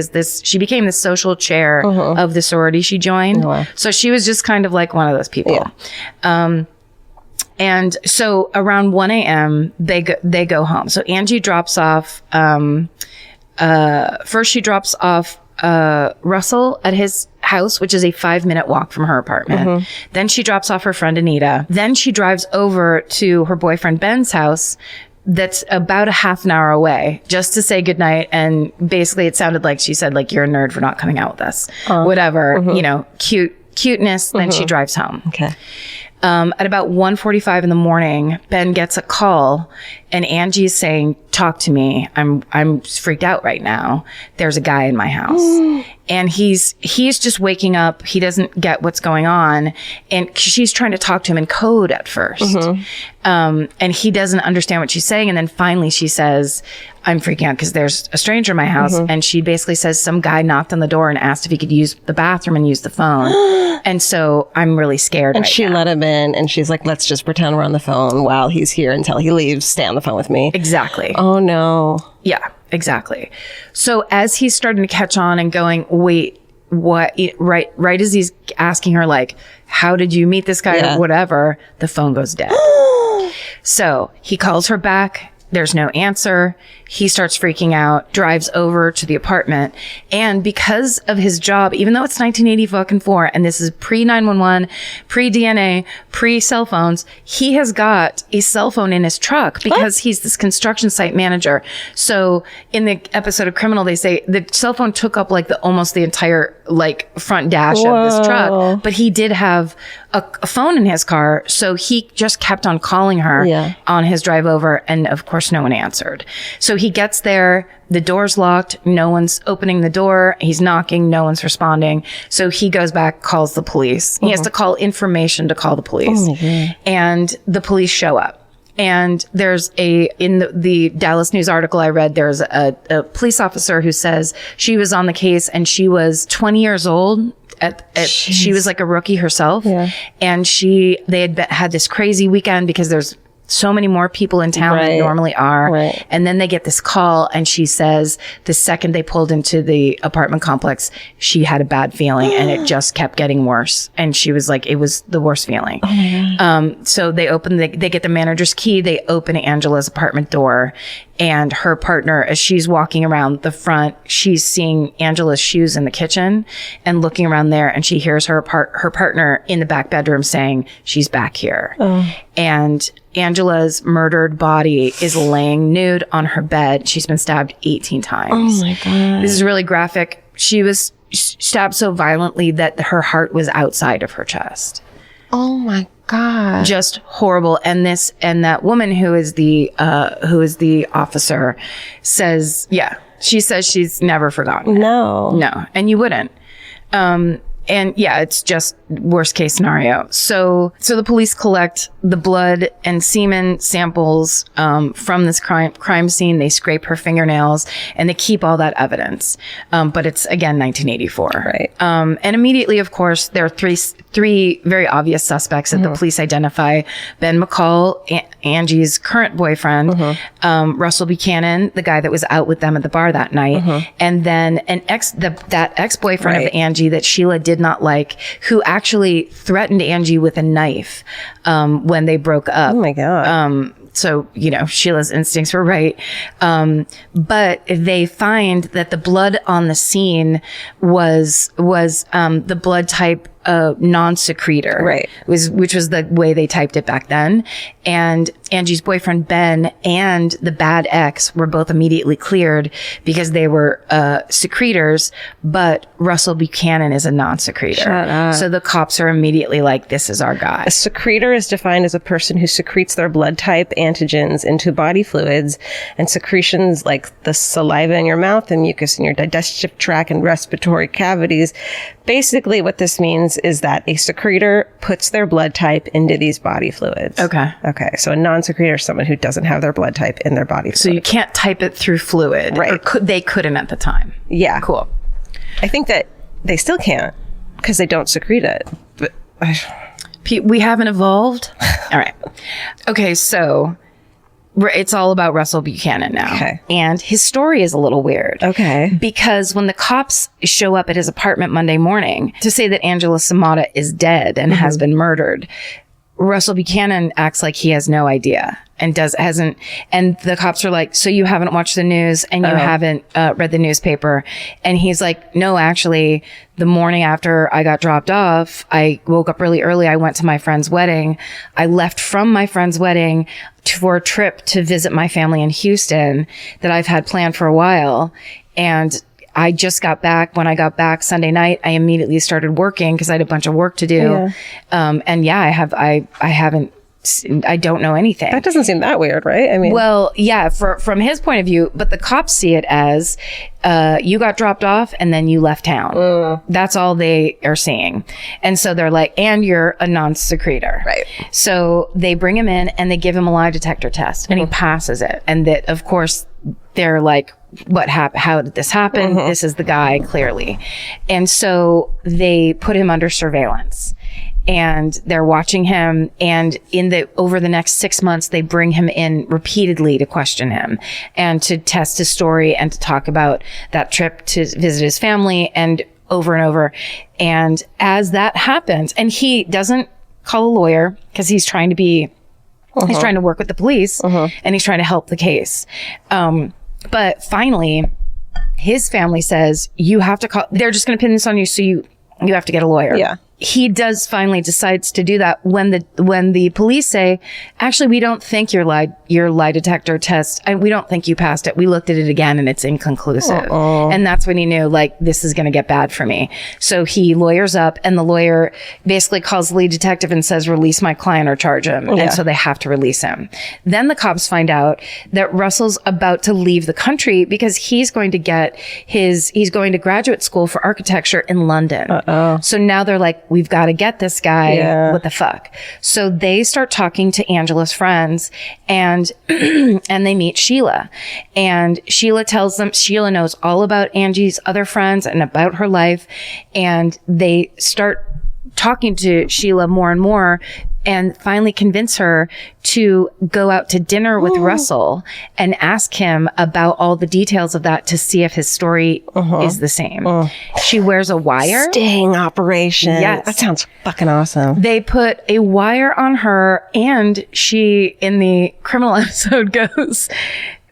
became the social chair of the sorority she joined. Wow. So she was just kind of like one of those people. Yeah. And so around 1 a.m., they go home. So Angie drops off, first she drops off, Russell at his house, which is a 5-minute walk from her apartment. Then she drops off her friend Anita. Then she drives over to her boyfriend Ben's house. That's about a half an hour away, just to say goodnight. And basically it sounded like she said, like, you're a nerd for not coming out with us. Whatever, cuteness. Then she drives home. Okay. At about 1:45 in the morning, Ben gets a call and Angie's saying, talk to me. I'm freaked out right now. There's a guy in my house. And he's just waking up. He doesn't get what's going on. And she's trying to talk to him in code at first. And he doesn't understand what she's saying. And then finally she says, I'm freaking out because there's a stranger in my house. And she basically says some guy knocked on the door and asked if he could use the bathroom and use the phone. And so I'm really scared. And she let him in and she's like, let's just pretend we're on the phone while he's here until he leaves. Stay on the phone with me. Exactly. Oh no. Yeah, exactly. So as he's starting to catch on and going, wait, what? Right as he's asking her, like, how did you meet this guy or whatever, the phone goes dead. So he calls her back. There's no answer. He starts freaking out, drives over to the apartment. And because of his job, even though it's 1984 and this is pre-911, pre-DNA, pre-cell phones, he has got a cell phone in his truck because he's this construction site manager. So in the episode of Criminal, they say the cell phone took up like almost the entire like front dash of this truck, but he did have a phone in his car. So he just kept on calling her on his drive over. And of course, no one answered. So he gets there. The door's locked. No one's opening the door. He's knocking. No one's responding. So he goes back, calls the police. He has to call information to call the police. And the police show up. And there's in the Dallas News article I read, there's a police officer who says she was on the case and she was 20 years old. She was like a rookie herself. And they had this crazy weekend because there's so many more people in town than normally are. And then they get this call and she says the second they pulled into the apartment complex, she had a bad feeling and it just kept getting worse. And she was like, it was the worst feeling. So they get the manager's key. They open Angela's apartment door and her partner, as she's walking around the front, she's seeing Angela's shoes in the kitchen and looking around there and she hears her partner in the back bedroom saying, she's back here. And Angela's murdered body is laying nude on her bed. She's been stabbed 18 times. Oh my God. This is really graphic. She was stabbed so violently that her heart was outside of her chest. Oh my God. Just horrible. And that woman who is the officer says, she says she's never forgotten it. No. And you wouldn't. And it's just worst case scenario. So the police collect the blood and semen samples from this crime scene. They scrape her fingernails and they keep all that evidence. But it's again 1984. Right. And immediately, of course, there are three very obvious suspects that the police identify: Ben McCall, Angie's current boyfriend, Russell Buchanan, the guy that was out with them at the bar that night, and then that ex-boyfriend of Angie that Sheila did not like, who actually threatened Angie with a knife when they broke up. Oh my God. So, Sheila's instincts were right. But they find that the blood on the scene was the blood type non-secretor, right? Which was the way they typed it back then. And Angie's boyfriend Ben and the bad ex were both immediately cleared because they were secretors, but Russell Buchanan is a non-secretor. Shut up. So the cops are immediately like, "This is our guy." A secretor is defined as a person who secretes their blood type antigens into body fluids, and secretions like the saliva in your mouth and mucus in your digestive tract and respiratory cavities. Basically, what this means is that a secretor puts their blood type into these body fluids. Okay. So a non-secretor is someone who doesn't have their blood type in their body fluid. So you can't type it through fluid. Right. Or they couldn't at the time. Yeah. Cool. I think that they still can't because they don't secrete it. But we haven't evolved. All right. Okay, so it's all about Russell Buchanan now. Okay. And his story is a little weird. Okay. Because when the cops show up at his apartment Monday morning to say that Angela Samata is dead and has been murdered, Russell Buchanan acts like he has no idea and hasn't. And the cops are like, "So you haven't watched the news and you haven't read the newspaper?" And he's like, "No, actually, the morning after I got dropped off, I woke up really early. I went to my friend's wedding. I left from my friend's wedding for a trip to visit my family in Houston that I've had planned for a while. And I just got back. When I got back Sunday night, I immediately started working because I had a bunch of work to do. I don't know anything." That doesn't seem that weird, right? I mean, well, yeah, from his point of view, but the cops see it as you got dropped off and then you left town. That's all they are seeing. And so they're like, "And you're a non-secretor." Right. So they bring him in and they give him a lie detector test and he passes it. And that, of course, they're like, "What happened? How did this happen? This is the guy, clearly." And so they put him under surveillance and they're watching him. And over the next 6 months, they bring him in repeatedly to question him and to test his story and to talk about that trip to visit his family and over. And as that happens, and he doesn't call a lawyer because he's trying to be, he's trying to work with the police and he's trying to help the case. But finally, his family says, "You have to call." They're just going to pin this on you, so you have to get a lawyer. Yeah. he does finally decides to do that when the police say, actually, we don't think your lie detector test, we don't think you passed it. We looked at it again and it's inconclusive. And that's when he knew, like, this is going to get bad for me. So he lawyers up, and the lawyer basically calls the lead detective and says, release my client or charge him. Yeah. And so they have to release him. Then the cops find out that Russell's about to leave the country because he's going to graduate school for architecture in London. So now they're like, we've got to get this guy. Yeah. What the fuck? So they start talking to Angela's friends, and and they meet Sheila. And Sheila tells them, Sheila knows all about Angie's other friends and about her life. And they start talking to Sheila more and more, and finally convince her to go out to dinner with Russell and ask him about all the details of that to see if his story is the same. She wears a wire. Sting operation. Yes. That sounds fucking awesome. They put a wire on her, and she, in the criminal episode, goes,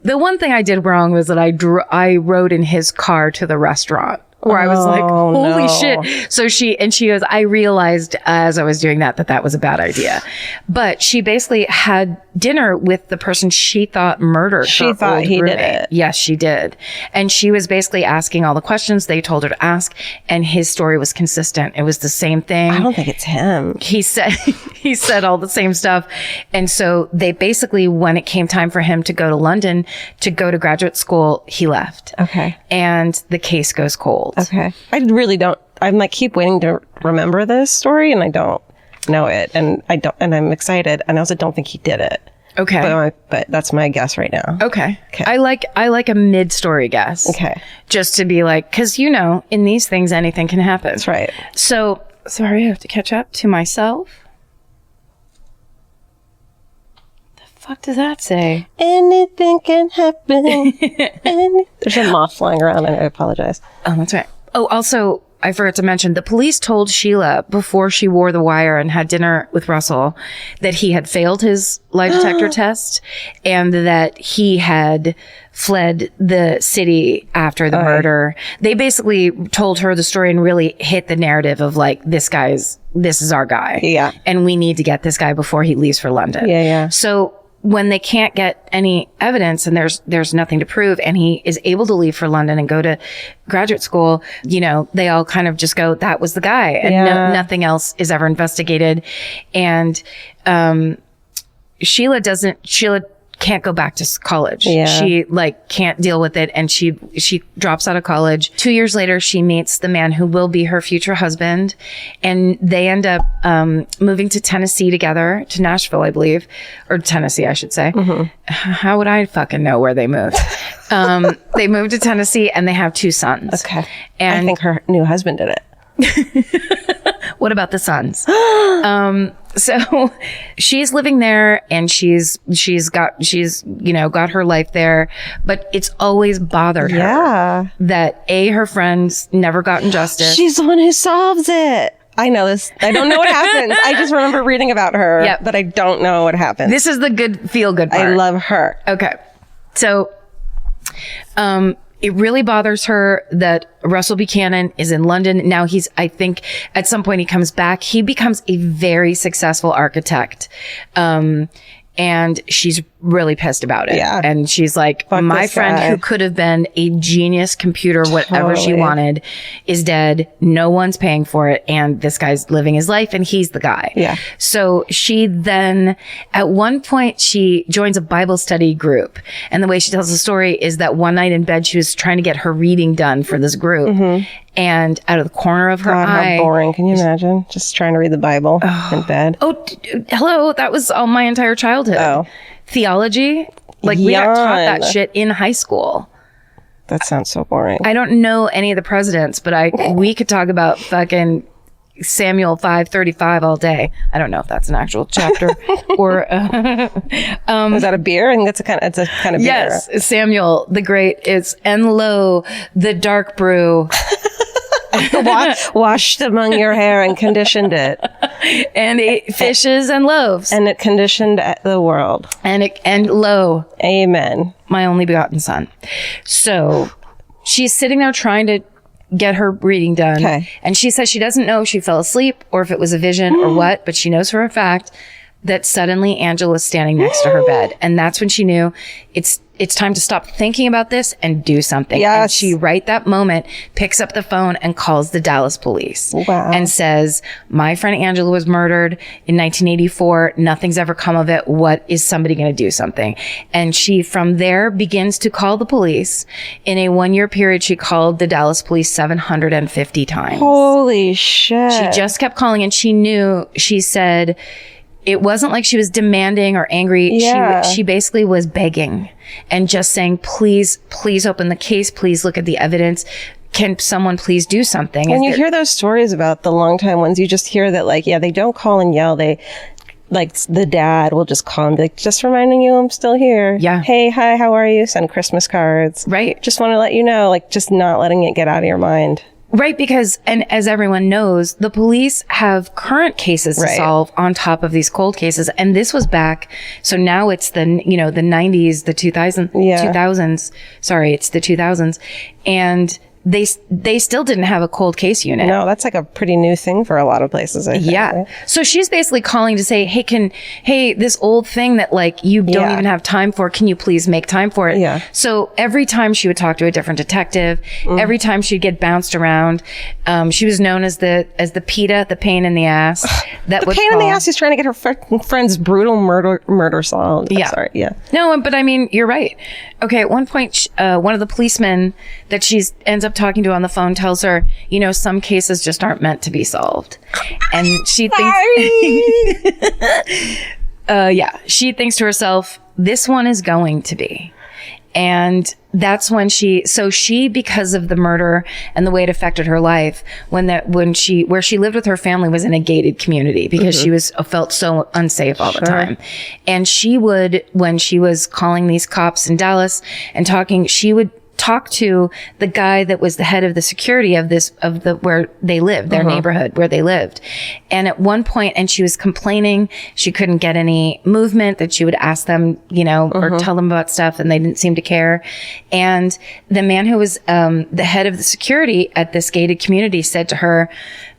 the one thing I did wrong was that I rode in his car to the restaurant. Where I was like, holy shit. So she goes, I realized as I was doing that was a bad idea. But she basically had dinner with the person she thought murdered her. She thought he did it. Yes, she did. And she was basically asking all the questions they told her to ask. And his story was consistent. It was the same thing. I don't think it's him. He said all the same stuff. And so they basically, when it came time for him to go to London to go to graduate school, he left. Okay. And the case goes cold. Okay. I really don't, I'm like, keep waiting to remember this story, and I don't know it. And I'm excited. And I also don't think he did it. Okay. But that's my guess right now. Okay. I like a mid-story guess. Okay. Just to be like, cause in these things, anything can happen. That's right. So, sorry, I have to catch up to myself. The fuck does that say? Anything can happen. There's a moth flying around, and I apologize. Oh, that's right. Oh, also, I forgot to mention, the police told Sheila before she wore the wire and had dinner with Russell that he had failed his lie detector test, and that he had fled the city after the murder. They basically told her the story and really hit the narrative of like, this is our guy. Yeah. And we need to get this guy before he leaves for London. Yeah, yeah. So when they can't get any evidence and there's nothing to prove, and he is able to leave for London and go to graduate school, they all kind of just go, that was the guy. And nothing else is ever investigated. And Sheila can't go back to college. Yeah. She can't deal with it. And she drops out of college. 2 years later, she meets the man who will be her future husband. And they end up moving to Tennessee together, to Nashville, I believe, or Tennessee, I should say. Mm-hmm. How would I fucking know where they moved? They moved to Tennessee, and they have 2 sons. Okay. And I think her new husband did it. What about the sons? So she's living there, and she's got her life there, but it's always bothered her that her friends never gotten justice. She's the one who solves it. I know this. I don't know what happens. I just remember reading about her, but I don't know what happens. This is the feel good part. I love her. Okay. So, it really bothers her that Russell Buchanan is in London. Now I think at some point he comes back. He becomes a very successful architect. And she's really pissed about it. Yeah. And she's like, my friend who could have been a genius computer, whatever she wanted, is dead. No one's paying for it. And this guy's living his life, and he's the guy. Yeah. So she then, at one point, she joins a Bible study group. And the way she tells the story is that one night in bed, she was trying to get her reading done for this group. Mm-hmm. And out of the corner of her eye. How boring. Can you imagine? Just trying to read the Bible in bed. Oh, hello. That was all my entire childhood. Oh. Theology. We got taught that shit in high school. That sounds so boring. I don't know any of the presidents, but we could talk about fucking Samuel 5:35 all day. I don't know if that's an actual chapter or is that a beer? I think it's a kind of beer. Yes, Samuel the Great is and lo the dark brew. Washed among your hair and conditioned it, and ate fishes and loaves, and it conditioned the world, and lo, amen, my only begotten son. So she's sitting there trying to get her reading done. Okay. And she says she doesn't know if she fell asleep or if it was a vision or what, but she knows for a fact that suddenly Angela was standing next to her bed. And that's when she knew it's time to stop thinking about this and do something. Yes. And she, right that moment, picks up the phone and calls the Dallas police. Wow. And says, my friend Angela was murdered in 1984. Nothing's ever come of it. What is somebody going to do something? And she, from there, begins to call the police. In a 1-year period, she called the Dallas police 750 times. Holy shit. She just kept calling, and she knew, she said, it wasn't like she was demanding or angry. Yeah. She basically was begging and just saying, please open the case. Please look at the evidence. Can someone please do something? When you hear those stories about the longtime ones, you just hear that, like, yeah, they don't call and yell. They, like, the dad will just call and be like, just reminding you I'm still here. Yeah. Hey, hi, how are you? Send Christmas cards. Right. Just want to let you know, like, just not letting it get out of your mind. Right, because, and as everyone knows, the police have current cases to solve on top of these cold cases. And this was back, so now it's the 90s, the 2000s. Sorry, it's the 2000s. And they still didn't have a cold case unit. No, that's like a pretty new thing for a lot of places, I think. Yeah. Right? So she's basically calling to say, hey, this old thing that, like, you don't even have time for, can you please make time for it? Yeah. So every time she would talk to a different detective, every time she'd get bounced around, she was known as the PETA, the pain in the ass. That the pain in the ass is trying to get her friend's brutal murder solved. Yeah. Sorry. Yeah. No, but I mean, you're right. Okay. At one point, one of the policemen that she ends up talking to on the phone tells her, some cases just aren't meant to be solved. And she thinks, she thinks to herself, this one is going to be. And that's when she, because of the murder and the way it affected her life, where she lived with her family was in a gated community because she felt so unsafe all the time. And she would, when she was calling these cops in Dallas and talking, she would talk to the guy that was the head of the security of where they lived, their neighborhood where they lived. And at one point, and she was complaining she couldn't get any movement, that she would ask them, or tell them about stuff, and they didn't seem to care. And the man who was the head of the security at this gated community said to her,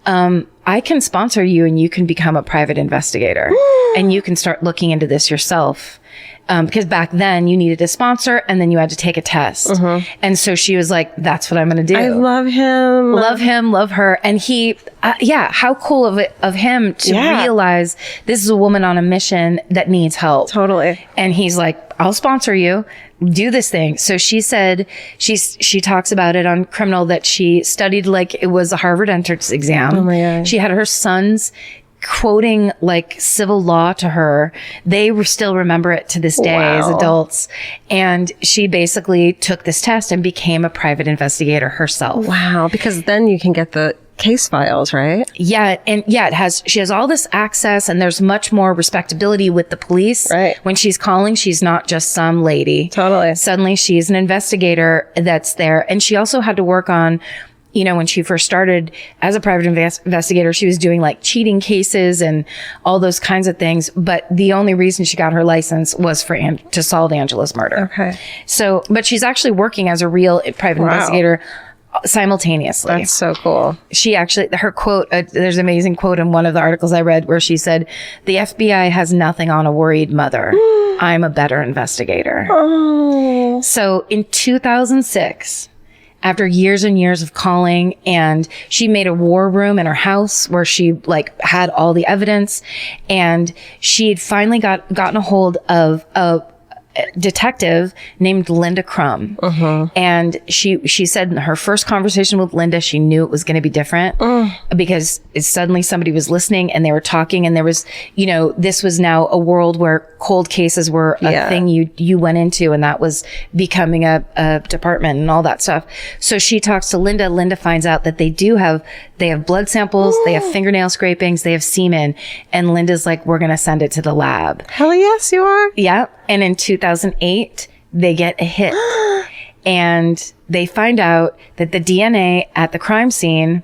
I can sponsor you and you can become a private investigator and you can start looking into this yourself. Because back then you needed a sponsor and then you had to take a test. And so she was like, that's what I'm going to do. I love him. Love her. And he, how cool of him to realize this is a woman on a mission that needs help. Totally. And he's like, I'll sponsor you. Do this thing. So she said, she talks about it on Criminal that she studied like it was a Harvard entrance exam. Oh my God. She had her sons quoting like civil law to her. They still remember it to this day as adults. And she basically took this test and became a private investigator herself. Wow. Because then you can get the case files, right? Yeah. And she has all this access and there's much more respectability with the police. Right. When she's calling, she's not just some lady. Totally. Suddenly she's an investigator that's there. And she also had to work on, when she first started as a private investigator, she was doing like cheating cases and all those kinds of things. But the only reason she got her license was to solve Angela's murder. Okay. So, but she's actually working as a real private investigator simultaneously. That's so cool. She actually, her quote, there's an amazing quote in one of the articles I read where she said, the FBI has nothing on a worried mother. I'm a better investigator. Oh. So in 2006, after years and years of calling, and she made a war room in her house where she like had all the evidence, and she'd finally gotten a hold of a detective named Linda Crum. And she said in her first conversation with Linda, she knew it was going to be different because suddenly somebody was listening and they were talking, and there was, this was now a world where cold cases were a thing you went into, and that was becoming a department and all that stuff. So she talks to Linda. Linda finds out that they have blood samples, they have fingernail scrapings, they have semen. And Linda's like, we're going to send it to the lab. Hell yes, you are. Yeah. And in 2008, they get a hit and they find out that the DNA at the crime scene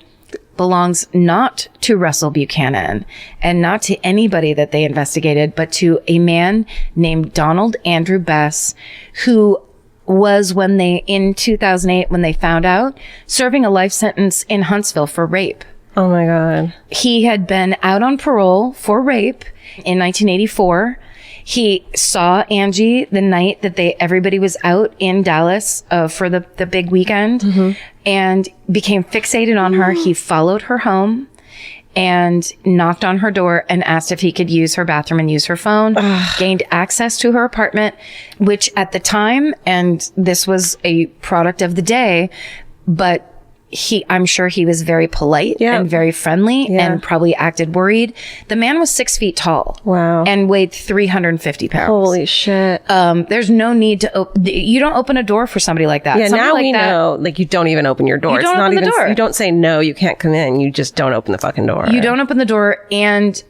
belongs not to Russell Buchanan and not to anybody that they investigated, but to a man named Donald Andrew Bess, who was in 2008, when they found out, serving a life sentence in Huntsville for rape. Oh my God. He had been out on parole for rape in 1984. He saw Angie the night that everybody was out in Dallas for the big weekend, and became fixated on her. He followed her home and knocked on her door and asked if he could use her bathroom and use her phone. Gained access to her apartment, which at the time, and this was a product of the day, but I'm sure he was very polite and very friendly and probably acted worried. The man was 6 feet tall. Wow. And weighed 350 pounds. Holy shit. There's no need to you don't open a door for somebody like that. Yeah, somebody now like we that, know, like, you don't even open your door. You don't open the door. You don't say, no, you can't come in. You just don't open the fucking door. You don't open the door, and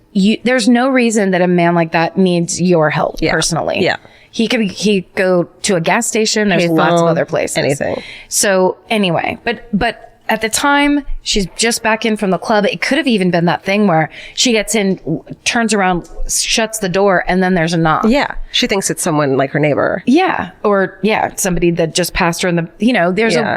there's no reason that a man like that needs your help personally. Yeah. He could go to a gas station. There's lots of other places. Anything. So anyway, but at the time, she's just back in from the club. It could have even been that thing where she gets in, turns around, shuts the door, and then there's a knock. Yeah. She thinks it's someone like her neighbor. Yeah. Or, somebody that just passed her in the,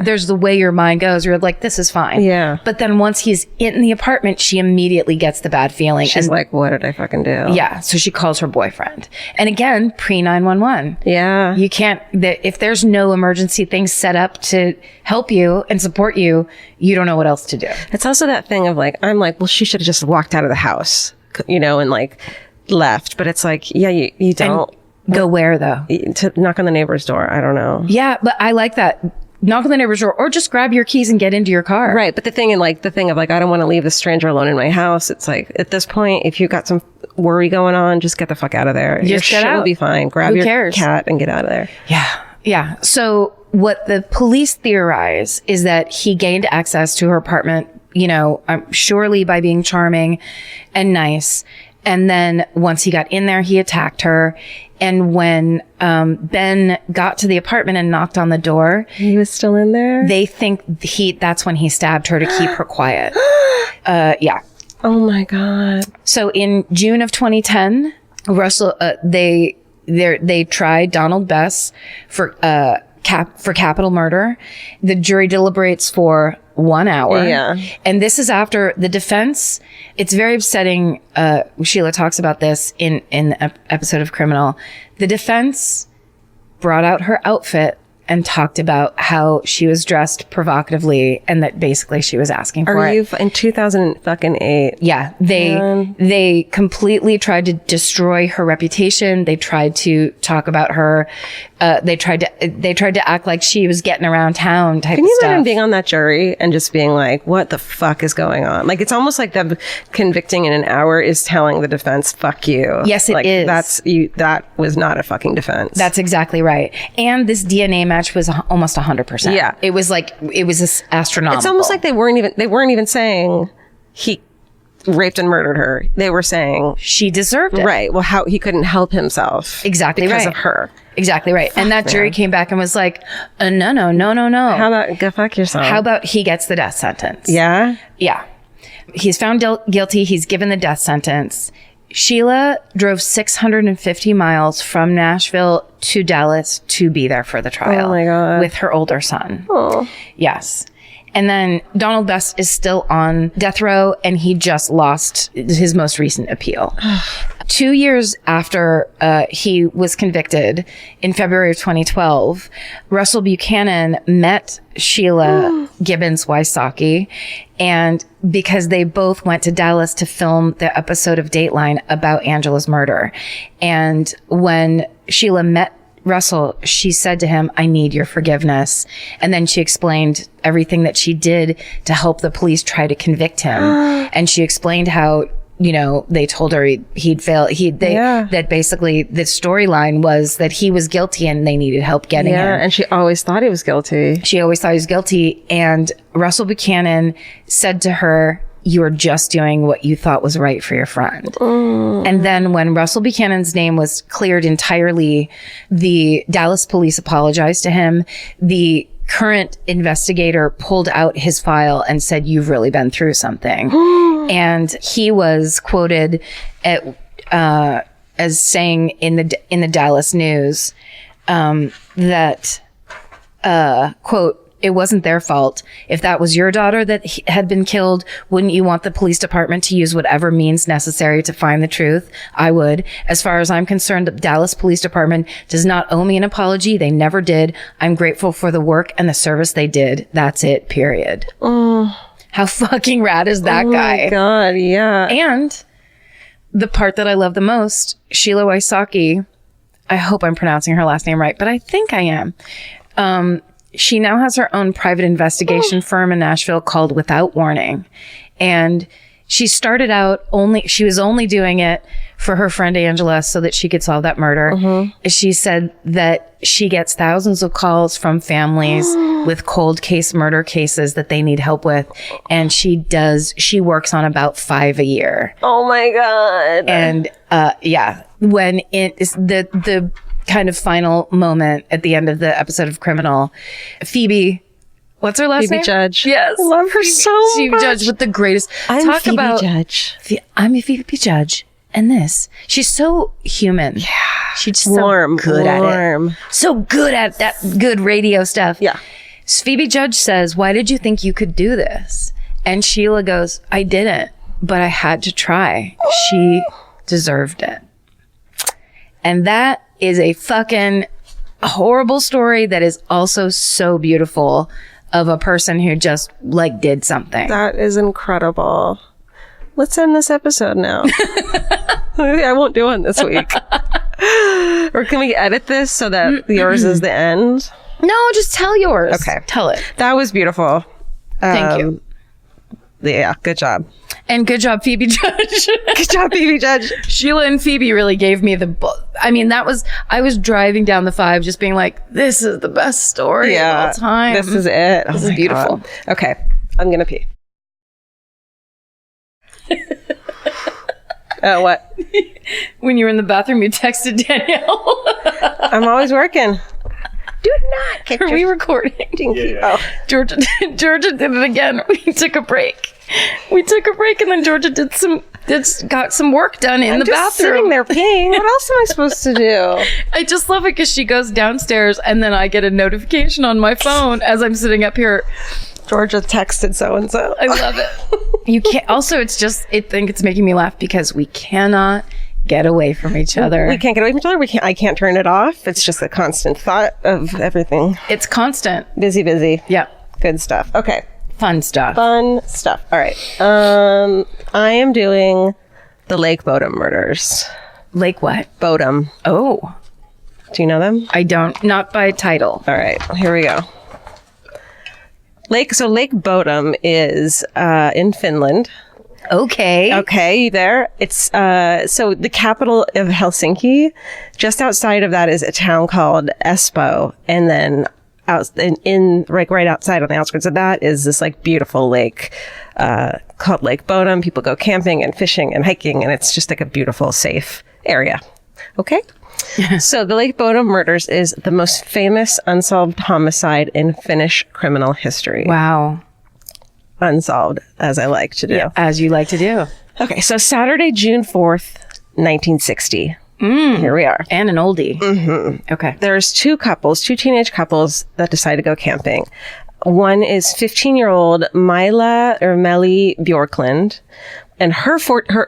there's the way your mind goes. You're like, this is fine. Yeah. But then once he's in the apartment, she immediately gets the bad feeling. She's like, what did I fucking do? Yeah. So she calls her boyfriend. And again, pre-911. Yeah. You can't, if there's no emergency things set up to help you and support you, you don't know what else to do. It's also that thing of like, I'm like, well, she should have just walked out of the house, and like left. But it's like, yeah, you don't. And go where though? To knock on the neighbor's door. I don't know. Yeah, but I like that. Knock on the neighbor's door, or just grab your keys and get into your car. Right. But the thing of like, I don't want to leave the stranger alone in my house. It's like, at this point, if you've got some worry going on, just get the fuck out of there. Your shit will be fine. Grab your cat and get out of there. Yeah. Yeah. So what the police theorize is that he gained access to her apartment, surely by being charming and nice. And then once he got in there, he attacked her. And when Ben got to the apartment and knocked on the door, he was still in there. They think that's when he stabbed her to keep her quiet. Yeah. Oh my God. So in June of 2010, Russell, they tried Donald Bess for capital murder. The jury deliberates for 1 hour. Yeah. And this is after the defense. It's very upsetting. Sheila talks about this in the episode of Criminal. The defense brought out her outfit and talked about how she was dressed provocatively and that basically she was asking for it. Are you in 2008? Yeah. They completely tried to destroy her reputation. They tried to talk about her. They tried to act like she was getting around town type of stuff. Can you imagine being on that jury and just being like, what the fuck is going on? Like, it's almost like them convicting in an hour is telling the defense, fuck you. Yes, it is. That was not a fucking defense. That's exactly right. And this DNA match was almost 100%. Yeah. It was astronomical. It's almost like they weren't even saying he raped and murdered her. They were saying she deserved it. Right. Well, how he couldn't help himself. Exactly because right. of her. Exactly right. And that jury came back and was like, no. How about go fuck yourself? How about he gets the death sentence? Yeah? Yeah. He's found guilty. He's given the death sentence. Sheila drove 650 miles from Nashville to Dallas to be there for the trial. Oh my God. With her older son. Oh. Yes. And then Donald Bess is still on death row, and he just lost his most recent appeal. 2 years after he was convicted, in February of 2012, Russell Buchanan met Sheila Gibbons Wysocki, and because they both went to Dallas to film the episode of Dateline about Angela's murder. And when Sheila met Russell, she said to him, I need your forgiveness. And then she explained everything that she did to help the police try to convict him. And she explained how, they told her he'd failed. That basically the storyline was that he was guilty and they needed help getting him. And she always thought he was guilty. She always thought he was guilty. And Russell Buchanan said to her, you were just doing what you thought was right for your friend. And then when Russell Buchanan's name was cleared entirely, the Dallas police apologized to him. The current investigator pulled out his file and said, you've really been through something. And he was quoted as saying in the Dallas News that quote, "It wasn't their fault. If that was your daughter that had been killed, wouldn't you want the police department to use whatever means necessary to find the truth? I would. As far as I'm concerned, the Dallas Police Department does not owe me an apology. They never did. I'm grateful for the work and the service they did. That's it, period." How fucking rad is that guy? Oh my God, yeah. And the part that I love the most, Sheila Wysocki, I hope I'm pronouncing her last name right, but I think I am. She now has her own private investigation firm in Nashville called Without Warning. And she started out she was only doing it for her friend Angela so that she could solve that murder. She said that she gets thousands of calls from families with cold case murder cases that they need help with. And she works on about 5 a year. Oh my God. And, when it is the kind of final moment at the end of the episode of Criminal, Phoebe, what's her last name? Phoebe Judge. Yes. I love her so much. Phoebe Judge with the greatest. I'm Phoebe Judge. I'm a Phoebe Judge. And this, she's so human. Yeah. She's just warm, so good warm. at it. So good at that good radio stuff. Yeah. Phoebe Judge says, "Why did you think you could do this?" And Sheila goes, "I didn't, but I had to try. She deserved it." And that is a fucking horrible story that is also so beautiful of a person who just like did something. That is incredible. Let's end this episode now. I won't do one this week. Or can we edit this so that yours is the end? No, just tell yours. Okay. Tell it. That was beautiful. Thank you. Yeah, good job. And good job, Phoebe Judge. Good job, Phoebe Judge. Sheila and Phoebe really gave me I was driving down the 5 just being like, this is the best story of all time. This is it. This is beautiful. God. Okay, I'm going to pee. What? When you were in the bathroom, you texted Danielle. I'm always working. Do not get Are we recording? Yeah. Oh, Georgia did it again. We took a break. And then Georgia got some work done in the bathroom. Sitting there peeing. What else am I supposed to do? I just love it because she goes downstairs and then I get a notification on my phone as I'm sitting up here. Georgia texted so-and-so. I love it. You can't. Also, I think it's making me laugh because we cannot get away from each other. We can't get away from each other. I can't turn it off. It's just a constant thought of everything. It's constant. Busy. Yeah. Good stuff. Okay. Fun stuff. All right. I am doing the Lake Bodom murders. Lake what? Bodom. Oh. Do you know them? I don't. Not by title. All right. Here we go. Lake Bodom is in Finland. Okay, you there? It's so the capital of Helsinki. Just outside of that is a town called Espoo, and then right outside on the outskirts of that is this like beautiful lake called Lake Bodom. People go camping and fishing and hiking, and it's just like a beautiful, safe area. Okay. So the Lake Bodom murders is the most famous unsolved homicide in Finnish criminal history. Wow. Unsolved, as I like to do. Yeah, as you like to do. Okay, so Saturday, June 4th, 1960. Here we are. And an oldie. Mm-hmm. Okay. There's two teenage couples that decide to go camping. One is 15-year-old Melly Bjorklund. And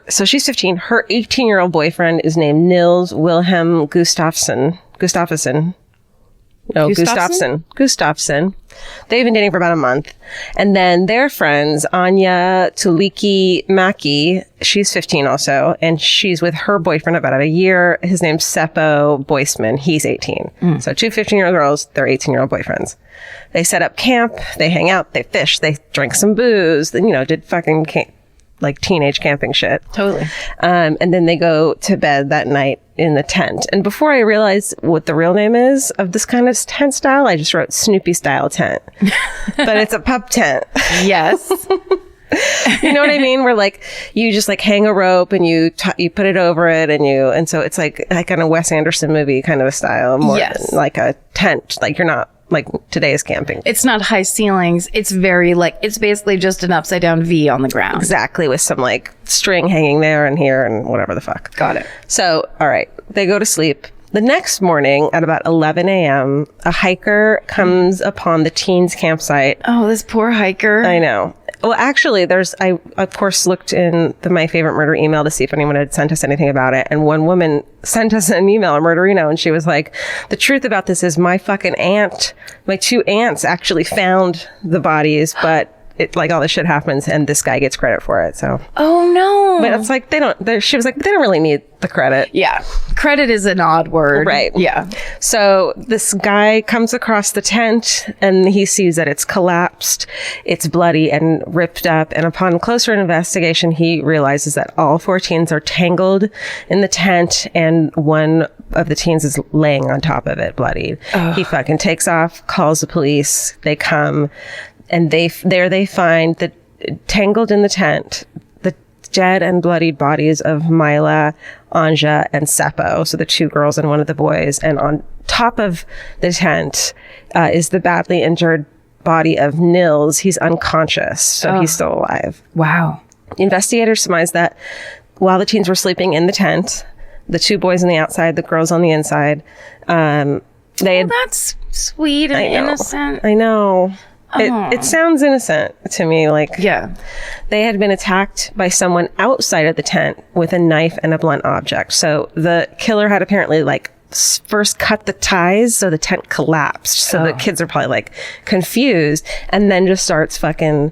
so she's 15. Her 18-year-old boyfriend is named Nils Wilhelm Gustafsson. They've been dating for about a month. And then their friends, Anya Tuliki Maki, she's 15 also, and she's with her boyfriend about a year. His name's Seppo Boisman. He's 18. So two 15-year-old girls, their 18-year-old boyfriends. They set up camp, they hang out, they fish, they drink some booze, did fucking like teenage camping shit. Totally. And then they go to bed that night in the tent. And before I realized what the real name is of this kind of tent style, I just wrote Snoopy style tent. But it's a pup tent. Yes. You know what I mean? Where like you just like hang a rope and you put it over it and so it's like kind of Wes Anderson movie kind of a style more than like a tent. Like you're not like today's camping. It's not high ceilings. It's very it's basically just an upside down V on the ground. Exactly, with some like string hanging there and here and whatever the fuck. Got it. So, all right, they go to sleep. The next morning at about 11 a.m., a hiker comes upon the teens' campsite. Oh, this poor hiker. I know. Well, actually, I, of course, looked in the My Favorite Murder email to see if anyone had sent us anything about it. And one woman sent us an email, a murderino, and she was like, the truth about this is my two aunts actually found the bodies, but like all this shit happens and this guy gets credit for it. So. Oh, no. But it's like, she was like, they don't really need the credit. Yeah. Credit is an odd word. Right. Yeah. So this guy comes across the tent and he sees that it's collapsed, it's bloody and ripped up. And upon closer investigation, he realizes that all 4 teens are tangled in the tent and one of the teens is laying on top of it, bloodied. Ugh. He fucking takes off, calls the police. They come and they find the tangled in the tent, the dead and bloodied bodies of Mila, Anja, and Seppo, so the 2 girls and one of the boys. And on top of the tent is the badly injured body of Nils. He's unconscious, so he's still alive. Wow. Investigators surmised that while the teens were sleeping in the tent, the 2 boys on the outside, the girls on the inside, that's sweet and innocent. I know. It sounds innocent to me. Like, yeah, they had been attacked by someone outside of the tent with a knife and a blunt object. So the killer had apparently first cut the ties so the tent collapsed. So the kids are probably confused and then just starts fucking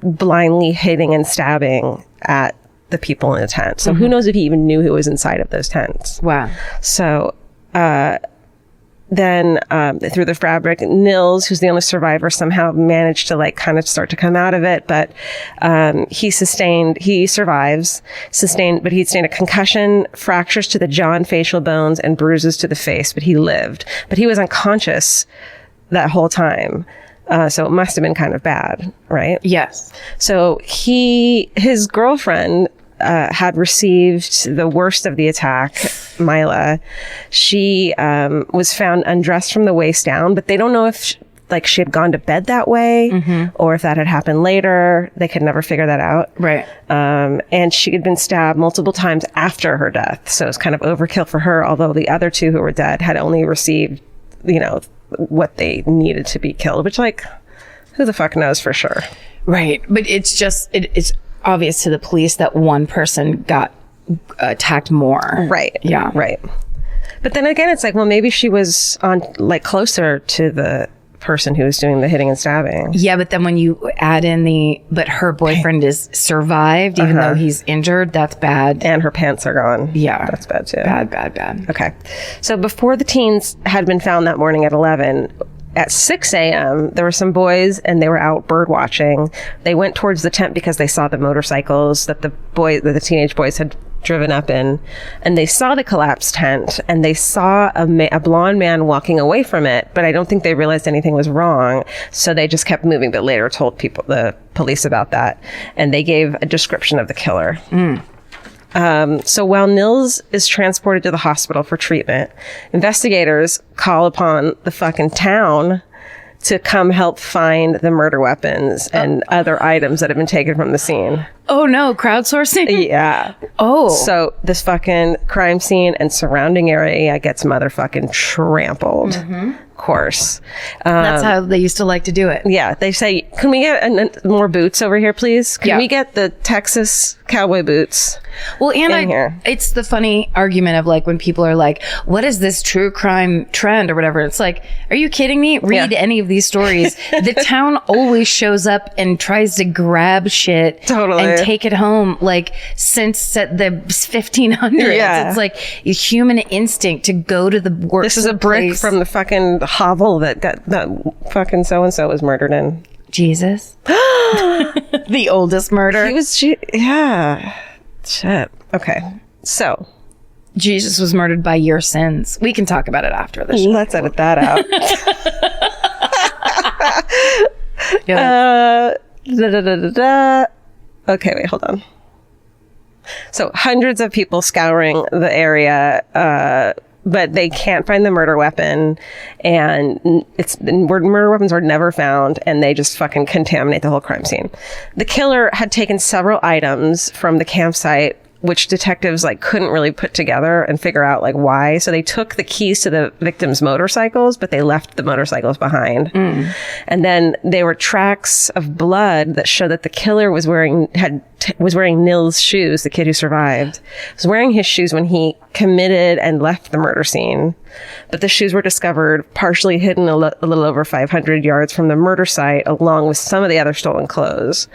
blindly hitting and stabbing at the people in the tent. So who knows if he even knew who was inside of those tents. Wow. So, then through the fabric, Nils, who's the only survivor, somehow managed to kind of start to come out of it. But he survives, but he sustained a concussion, fractures to the jaw and facial bones, and bruises to the face. But he lived. But he was unconscious that whole time. So it must have been kind of bad, right? Yes. So his girlfriend had received the worst of the attack, Mila. She was found undressed from the waist down, but they don't know if she had gone to bed that way or if that had happened later. They could never figure that out. Right. And she had been stabbed multiple times after her death. So it's kind of overkill for her, although the other 2 who were dead had only received, what they needed to be killed, which who the fuck knows for sure. Right. But it's just, it's obvious to the police that one person got attacked more. Right. Yeah. Right. But then again, it's well, maybe she was on closer to the person who was doing the hitting and stabbing. Yeah, but then when you add in but her boyfriend is survived, even though he's injured, that's bad. And her pants are gone. Yeah. That's bad too. Bad. Okay. So before the teens had been found that morning at 11, at 6 a.m., there were some boys and they were out bird watching. They went towards the tent because they saw the motorcycles that the teenage boys had driven up in, and they saw the collapsed tent and they saw a blonde man walking away from it, but I don't think they realized anything was wrong. So they just kept moving, but later told the police about that, and they gave a description of the killer. So while Nils is transported to the hospital for treatment, investigators call upon the fucking town to come help find the murder weapons and other items that have been taken from the scene. Oh no, crowdsourcing? Yeah. Oh. So this fucking crime scene and surrounding area gets motherfucking trampled. Of course. That's how they used to like to do it. Yeah. They say, can we get more boots over here, please? Can we get the Texas cowboy boots? Well, and it's the funny argument of when people are like, what is this true crime trend or whatever? It's like, are you kidding me? Read any of these stories. The town always shows up and tries to grab shit and take it home since the 1500s. Yeah. It's human instinct to go to the worst. This is a brick from the fucking hovel that fucking so-and-so was murdered in. Jesus. The oldest murder. Yeah. Shit. Okay. So. Jesus was murdered by your sins. We can talk about it after the show. Let's edit that out. Okay, wait, hold on. So hundreds of people scouring the area, but they can't find the murder weapon, and murder weapons are never found, and they just fucking contaminate the whole crime scene. The killer had taken several items from the campsite which detectives like couldn't really put together and figure out like why. So they took the keys to the victims' motorcycles, but they left the motorcycles behind. And then there were tracks of blood that showed that the killer was wearing Nils' shoes. The kid who survived was wearing his shoes when he committed and left the murder scene. But the shoes were discovered partially hidden a little over 500 yards from the murder site, along with some of the other stolen clothes.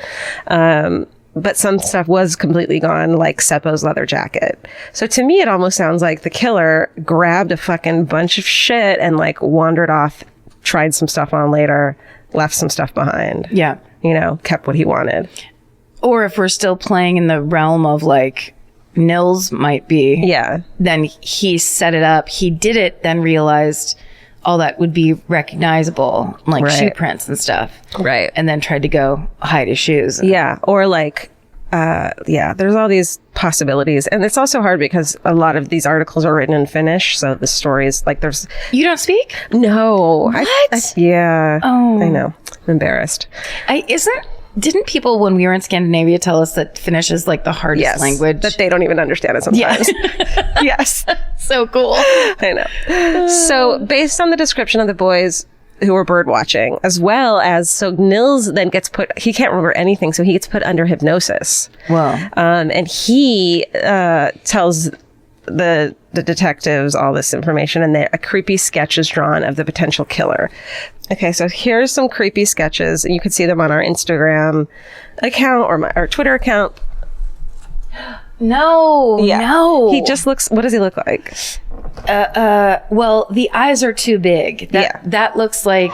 But some stuff was completely gone, like Seppo's leather jacket. So to me, it almost sounds like the killer grabbed a fucking bunch of shit and like wandered off, tried some stuff on later, left some stuff behind. Yeah. You know, kept what he wanted. Or if we're still playing in the realm of like Nils might be. Yeah. Then he set it up. He did it, then realized all that would be recognizable, like shoe prints and stuff. Right. And then tried to go hide his shoes. Yeah. Or like, there's all these possibilities. And it's also hard because a lot of these articles are written in Finnish. So the stories, like there's... You don't speak? No. What? Yeah. Oh. I know. I'm embarrassed. Didn't people when we were in Scandinavia tell us that Finnish is like the hardest language? That they don't even understand it sometimes. Yeah. Yes. So cool. I know. So based on the description of the boys who were bird watching, as well as, so Nils then gets he can't remember anything, so he gets put under hypnosis. Wow. And he tells the detectives all this information, and a creepy sketch is drawn of the potential killer. Okay, so here's some creepy sketches, and you can see them on our Instagram account or our Twitter account. No. He just looks, what does he look like? Well, the eyes are too big. That looks like...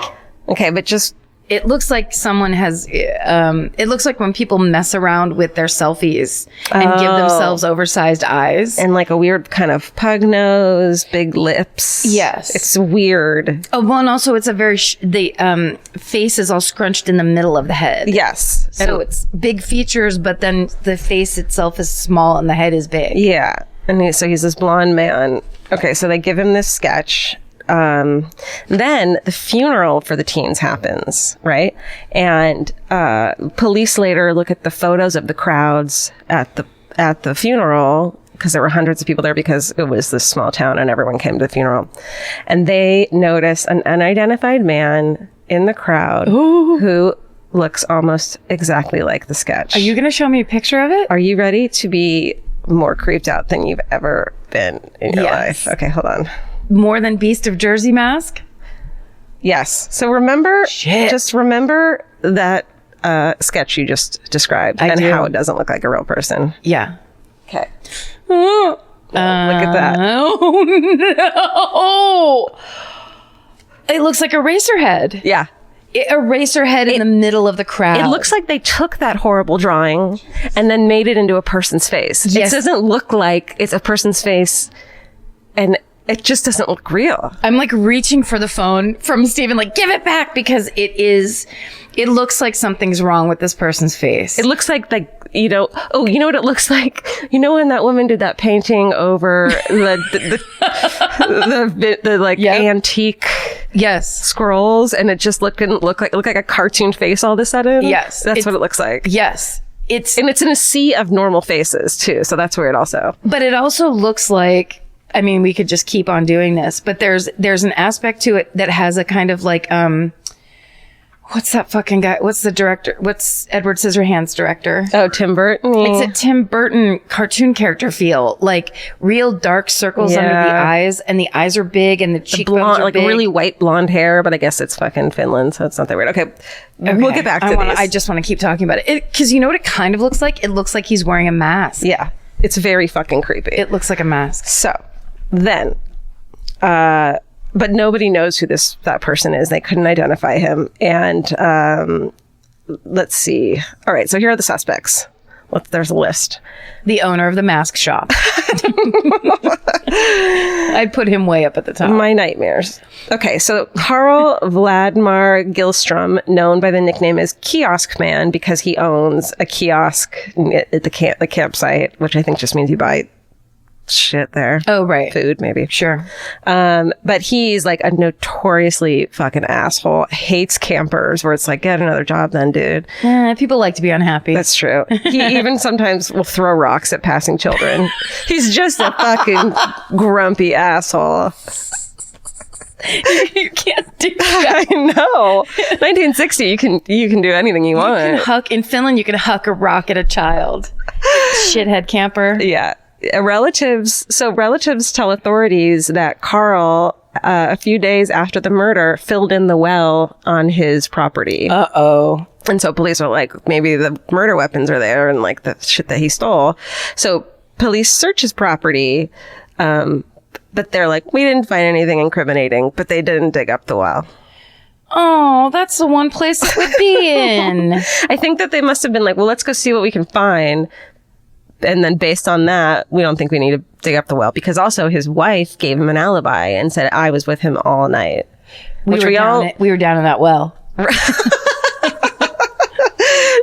Okay, but just... It looks like someone has... it looks like when people mess around with their selfies and give themselves oversized eyes. And like a weird kind of pug nose, big lips. Yes. It's weird. Oh, well, and also it's a very... the face is all scrunched in the middle of the head. Yes. So it's big features, but then the face itself is small and the head is big. Yeah. And so he's this blonde man. Okay, so they give him this sketch. Then the funeral for the teens happens, right? And police later look at the photos of the crowds at the funeral, because there were hundreds of people there because it was this small town and everyone came to the funeral. And they notice an unidentified man in the crowd who looks almost exactly like the sketch. Are you going to show me a picture of it? Are you ready to be more creeped out than you've ever been in your life? Okay, hold on. More than Beast of Jersey mask? Yes. So just remember that sketch you just described how it doesn't look like a real person. Yeah. Okay. Look at that. Oh, no. It looks like a racer head. Yeah. A racer head in the middle of the crowd. It looks like they took that horrible drawing and then made it into a person's face. Yes. It doesn't look like it's a person's face, and it just doesn't look real. I'm like reaching for the phone from Steven, like, give it back, because it looks like something's wrong with this person's face. It looks like you know what it looks like? You know when that woman did that painting over the antique scrolls, and it just looked like a cartoon face all of a sudden? Yes. That's what it looks like. Yes. It's in a sea of normal faces too, so that's weird also. But it also looks like, I mean, we could just keep on doing this, but there's an aspect to it that has a kind of like, what's that fucking guy? What's the director? What's Edward Scissorhands' director? Oh, Tim Burton. It's a Tim Burton cartoon character feel, like real dark circles under the eyes, and the eyes are big, and the cheekbones are big. Like really white blonde hair, but I guess it's fucking Finland, so it's not that weird. Okay. We'll get back to this. I just want to keep talking about it. Because you know what it kind of looks like? It looks like he's wearing a mask. Yeah. It's very fucking creepy. It looks like a mask. So then, but nobody knows who that person is. They couldn't identify him. And let's see. All right. So here are the suspects. There's a list. The owner of the mask shop. I'd put him way up at the top. My nightmares. Okay, so Karl Vladimir Gillstrom, known by the nickname as Kiosk Man because he owns a kiosk at the campsite, which I think just means you buy shit there. Oh, right. Food, maybe. Sure. But he's like a notoriously fucking asshole. Hates campers, where it's like, get another job then, dude. People like to be unhappy. That's true. He even sometimes will throw rocks at passing children. He's just a fucking grumpy asshole. You can't do that. I know. 1960, you can do anything you want. In Finland, you can huck a rock at a child. Shithead camper. Yeah. Relatives tell authorities that Carl, a few days after the murder, filled in the well on his property. Uh-oh. And so police are like, maybe the murder weapons are there and like the shit that he stole. So police search his property, but they're like, we didn't find anything incriminating, but they didn't dig up the well. Oh, that's the one place it would be in. I think that they must have been like, well, let's go see what we can find. And then based on that, we don't think we need to dig up the well, because also his wife gave him an alibi and said, I was with him all night. We were down in that well.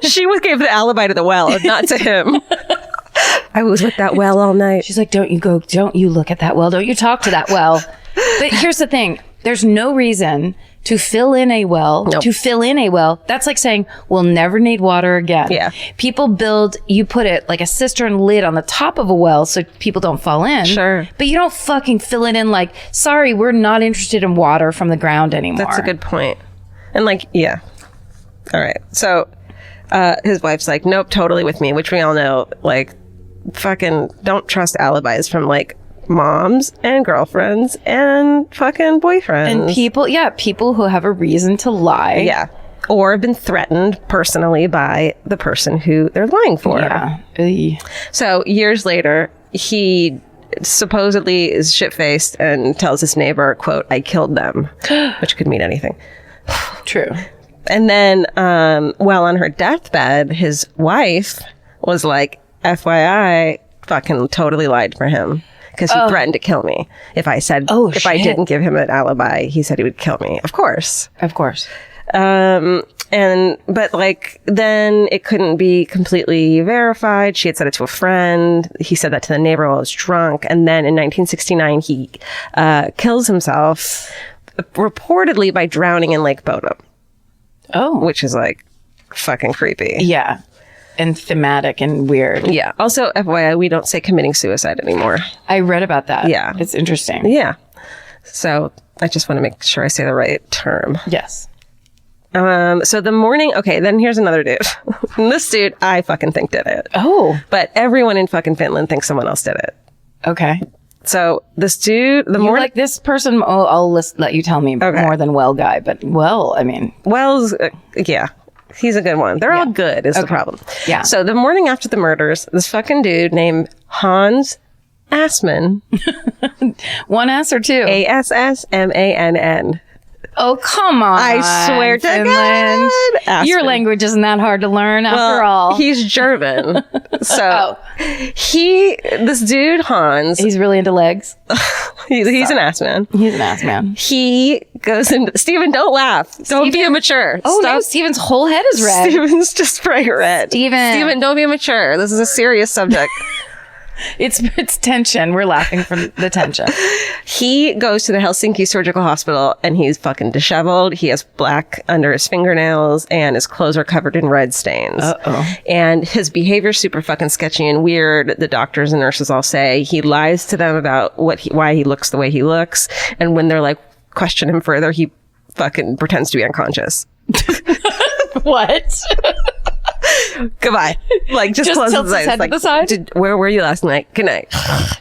She gave the alibi to the well, not to him. I was with that well all night. She's like, don't you look at that well. Don't you talk to that well. But here's the thing. There's no reason to fill in a well. Nope. To fill in a well, that's like saying, we'll never need water again. Yeah. People you put it like a cistern lid on the top of a well so people don't fall in. Sure. But you don't fucking fill it in like, sorry, we're not interested in water from the ground anymore. That's a good point. And like, yeah. All right. So his wife's like, nope, totally with me, which we all know, like, fucking don't trust alibis from like moms and girlfriends and fucking boyfriends. And people who have a reason to lie. Yeah. Or have been threatened personally by the person who they're lying for. Yeah. So years later, he supposedly is shit-faced and tells his neighbor, quote, I killed them, which could mean anything. True. And then, while on her deathbed, his wife was like, FYI, fucking totally lied for him. Because he threatened to kill me. If I didn't give him an alibi, he said he would kill me. Of course. But like, then it couldn't be completely verified. She had said it to a friend. He said that to the neighbor while he was drunk. And then in 1969, he kills himself, reportedly by drowning in Lake Bodom. Oh. Which is like fucking creepy. Yeah. And thematic and weird. Yeah. Also, FYI, we don't say committing suicide anymore. I read about that. Yeah. It's interesting. Yeah. So I just want to make sure I say the right term. Yes. So the morning, okay, then here's another dude. This dude, I fucking think did it. Oh. But everyone in fucking Finland thinks someone else did it. Okay. So this dude, like this person, I'll let you tell me more than well guy, but Well's, yeah. He's a good one. They're all good is the problem. Yeah. So the morning after the murders, this fucking dude named Hans Assmann. One S or two? Assmann. Oh, come on. I swear to God. Your language isn't that hard to learn after all. He's German. So this dude, Hans. He's really into legs. He's an ass man. He's an ass man. He goes into, Steven, don't laugh. Don't be immature. Oh, no, Steven's whole head is red. Steven's just bright red. Steven, don't be immature. This is a serious subject. It's tension. We're laughing from the tension. He goes to the Helsinki Surgical Hospital and he's fucking disheveled. He has black under his fingernails and his clothes are covered in red stains. Uh-oh. And his behavior's super fucking sketchy and weird. The doctors and nurses all say he lies to them about why he looks the way he looks. And when they're like, question him further, he fucking pretends to be unconscious. What? Goodbye. Like, just close his eyes. Head like, to the side? Where were you last night? Good night.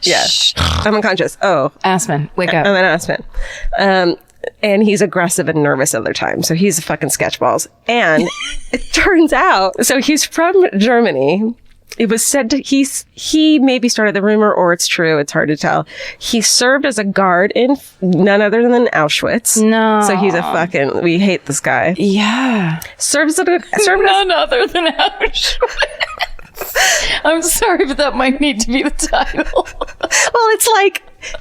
Yeah. I'm unconscious. Oh. Assman, wake up. I'm an Assman. And he's aggressive and nervous other times. So he's a fucking sketchballs. And it turns out, so he's from Germany. It was said to, he maybe started the rumor or it's true. It's hard to tell. He served as a guard in none other than Auschwitz. No. So he's a fucking, we hate this guy. Yeah. Served none other than Auschwitz. I'm sorry, but that might need to be the title. Well,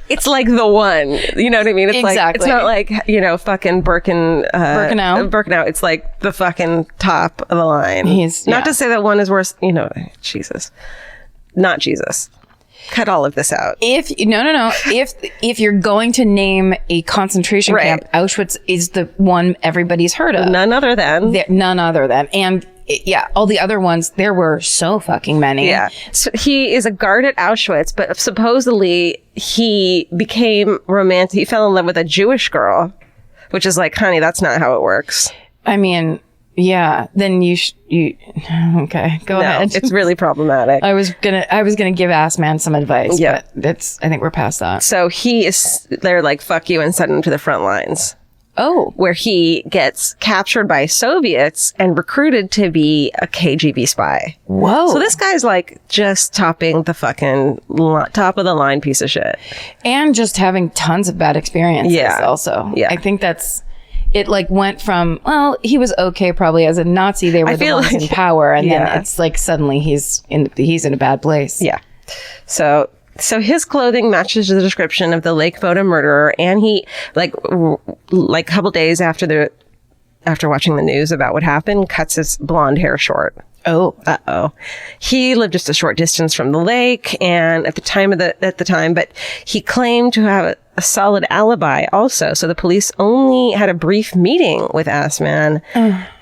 it's like the one, you know what I mean? It's exactly. Like, it's not like, fucking Birkenau. It's like the fucking top of the line. He's not to say that one is worse, Jesus. Not Jesus. cut all of this out. If you're going to name a concentration camp, Auschwitz is the one everybody's heard of. None other than. And all the other ones, there were so fucking many. Yeah. So he is a guard at Auschwitz, but supposedly he became romantic. He fell in love with a Jewish girl, which is like, honey, that's not how it works. I mean, yeah, then okay, go ahead. It's really problematic. I was gonna give Ass Man some advice, but I think we're past that. So they're like, fuck you, and send him to the front lines. Oh. Where he gets captured by Soviets and recruited to be a KGB spy. Whoa. So this guy's like just topping the fucking top of the line piece of shit. And just having tons of bad experiences also. Yeah. I think it like went from, well, he was okay probably as a Nazi. They were the ones in power. And then it's like suddenly he's in a bad place. Yeah. So his clothing matches the description of the Lake Boda murderer, and he like a couple days after watching the news about what happened, cuts his blonde hair short. Oh. He lived just a short distance from the lake, and at the time, but he claimed to have a solid alibi also. So the police only had a brief meeting with Assman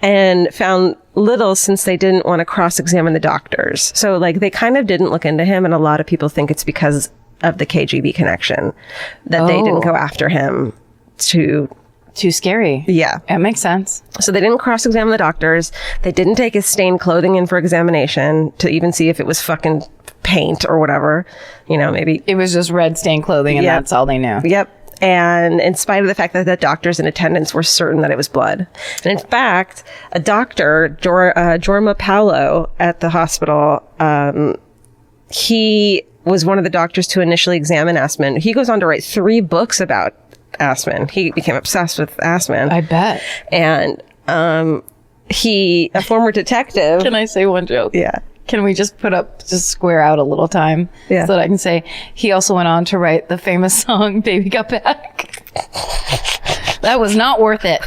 and found little, since they didn't want to cross-examine the doctors. So like they kind of didn't look into him, and a lot of people think it's because of the KGB connection that they didn't go after him. Too scary. Yeah. That makes sense. So they didn't cross-examine the doctors. They didn't take his stained clothing in for examination to even see if it was fucking paint or whatever. Maybe. It was just red stained clothing, and that's all they knew. Yep. And in spite of the fact that the doctors in attendance were certain that it was blood. And in fact, a doctor, Jorma Paulo at the hospital, he was one of the doctors to initially examine Assman. He goes on to write 3 books about Assman. He became obsessed with Assman. I bet. And a former detective. Can I say one joke? Yeah. Can we just square out a little time so that I can say he also went on to write the famous song "Baby Got Back"? That was not worth it.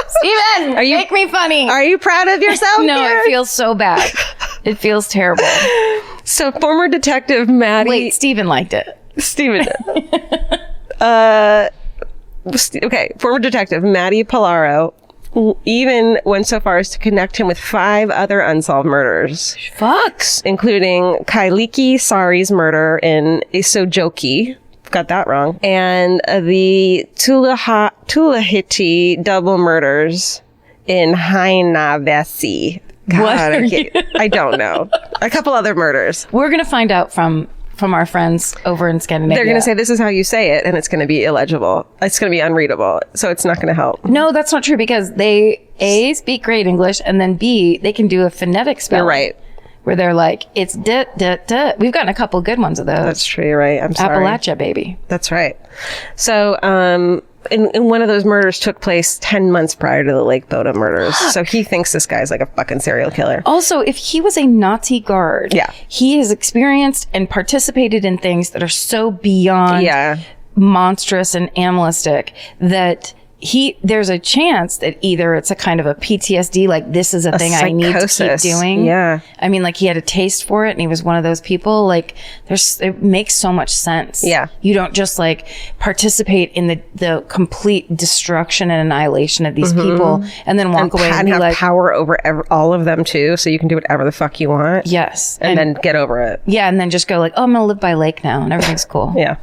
Steven, make me funny. Are you proud of yourself? No, Karen? It feels so bad. It feels terrible. So former detective Maddie. Wait, Steven liked it. Steven did. Okay, former detective Maddie Polaro even went so far as to connect him with 5 other unsolved murders. Fucks. Including Kailiki Sari's murder in Isojoki. Got that wrong. And the Tulahiti double murders in Hainavesi. God, I don't know. A couple other murders. We're going to find out from our friends over in Scandinavia. They're going to say this is how you say it, and it's going to be illegible. It's going to be unreadable, so it's not going to help. No, that's not true, because they A, speak great English, and then B, they can do a phonetic spelling. You're right. Where they're like, it's duh, duh, duh. We've gotten a couple good ones of those. That's true, you're right. I'm sorry. Appalachia, baby. That's right. So, in one of those murders took place 10 months prior to the Lake Boda murders. Fuck. So he thinks this guy's like a fucking serial killer. Also, if he was a Nazi guard, he has experienced and participated in things that are so beyond monstrous and animalistic that there's a chance that either it's a kind of a PTSD, like this is a thing I need to keep doing. Yeah. I mean, like he had a taste for it and he was one of those people. Like it makes so much sense. Yeah. You don't just like participate in the complete destruction and annihilation of these people and then walk away and be have like power over all of them too. So you can do whatever the fuck you want. Yes. And then get over it. Yeah. And then just go like, oh, I'm going to live by a lake now and everything's cool. Yeah.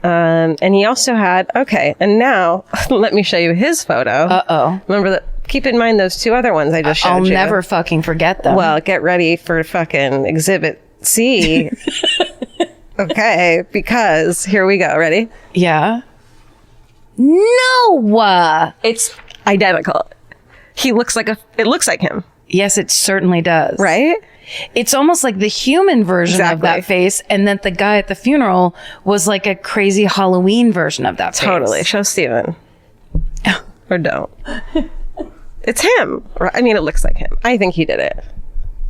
And he also had, and now let me show you his photo. Uh-oh. Remember that, keep in mind those 2 other ones I just showed you. I'll never fucking forget them. Well, get ready for fucking Exhibit C. Okay, because here we go. Ready? Yeah. No! It's identical. It looks like him. Yes, it certainly does. Right? It's almost like the human version of that face, and that the guy at the funeral was like a crazy Halloween version of that face. Totally. Show Steven. Or don't. It's him. I mean, it looks like him. I think he did it.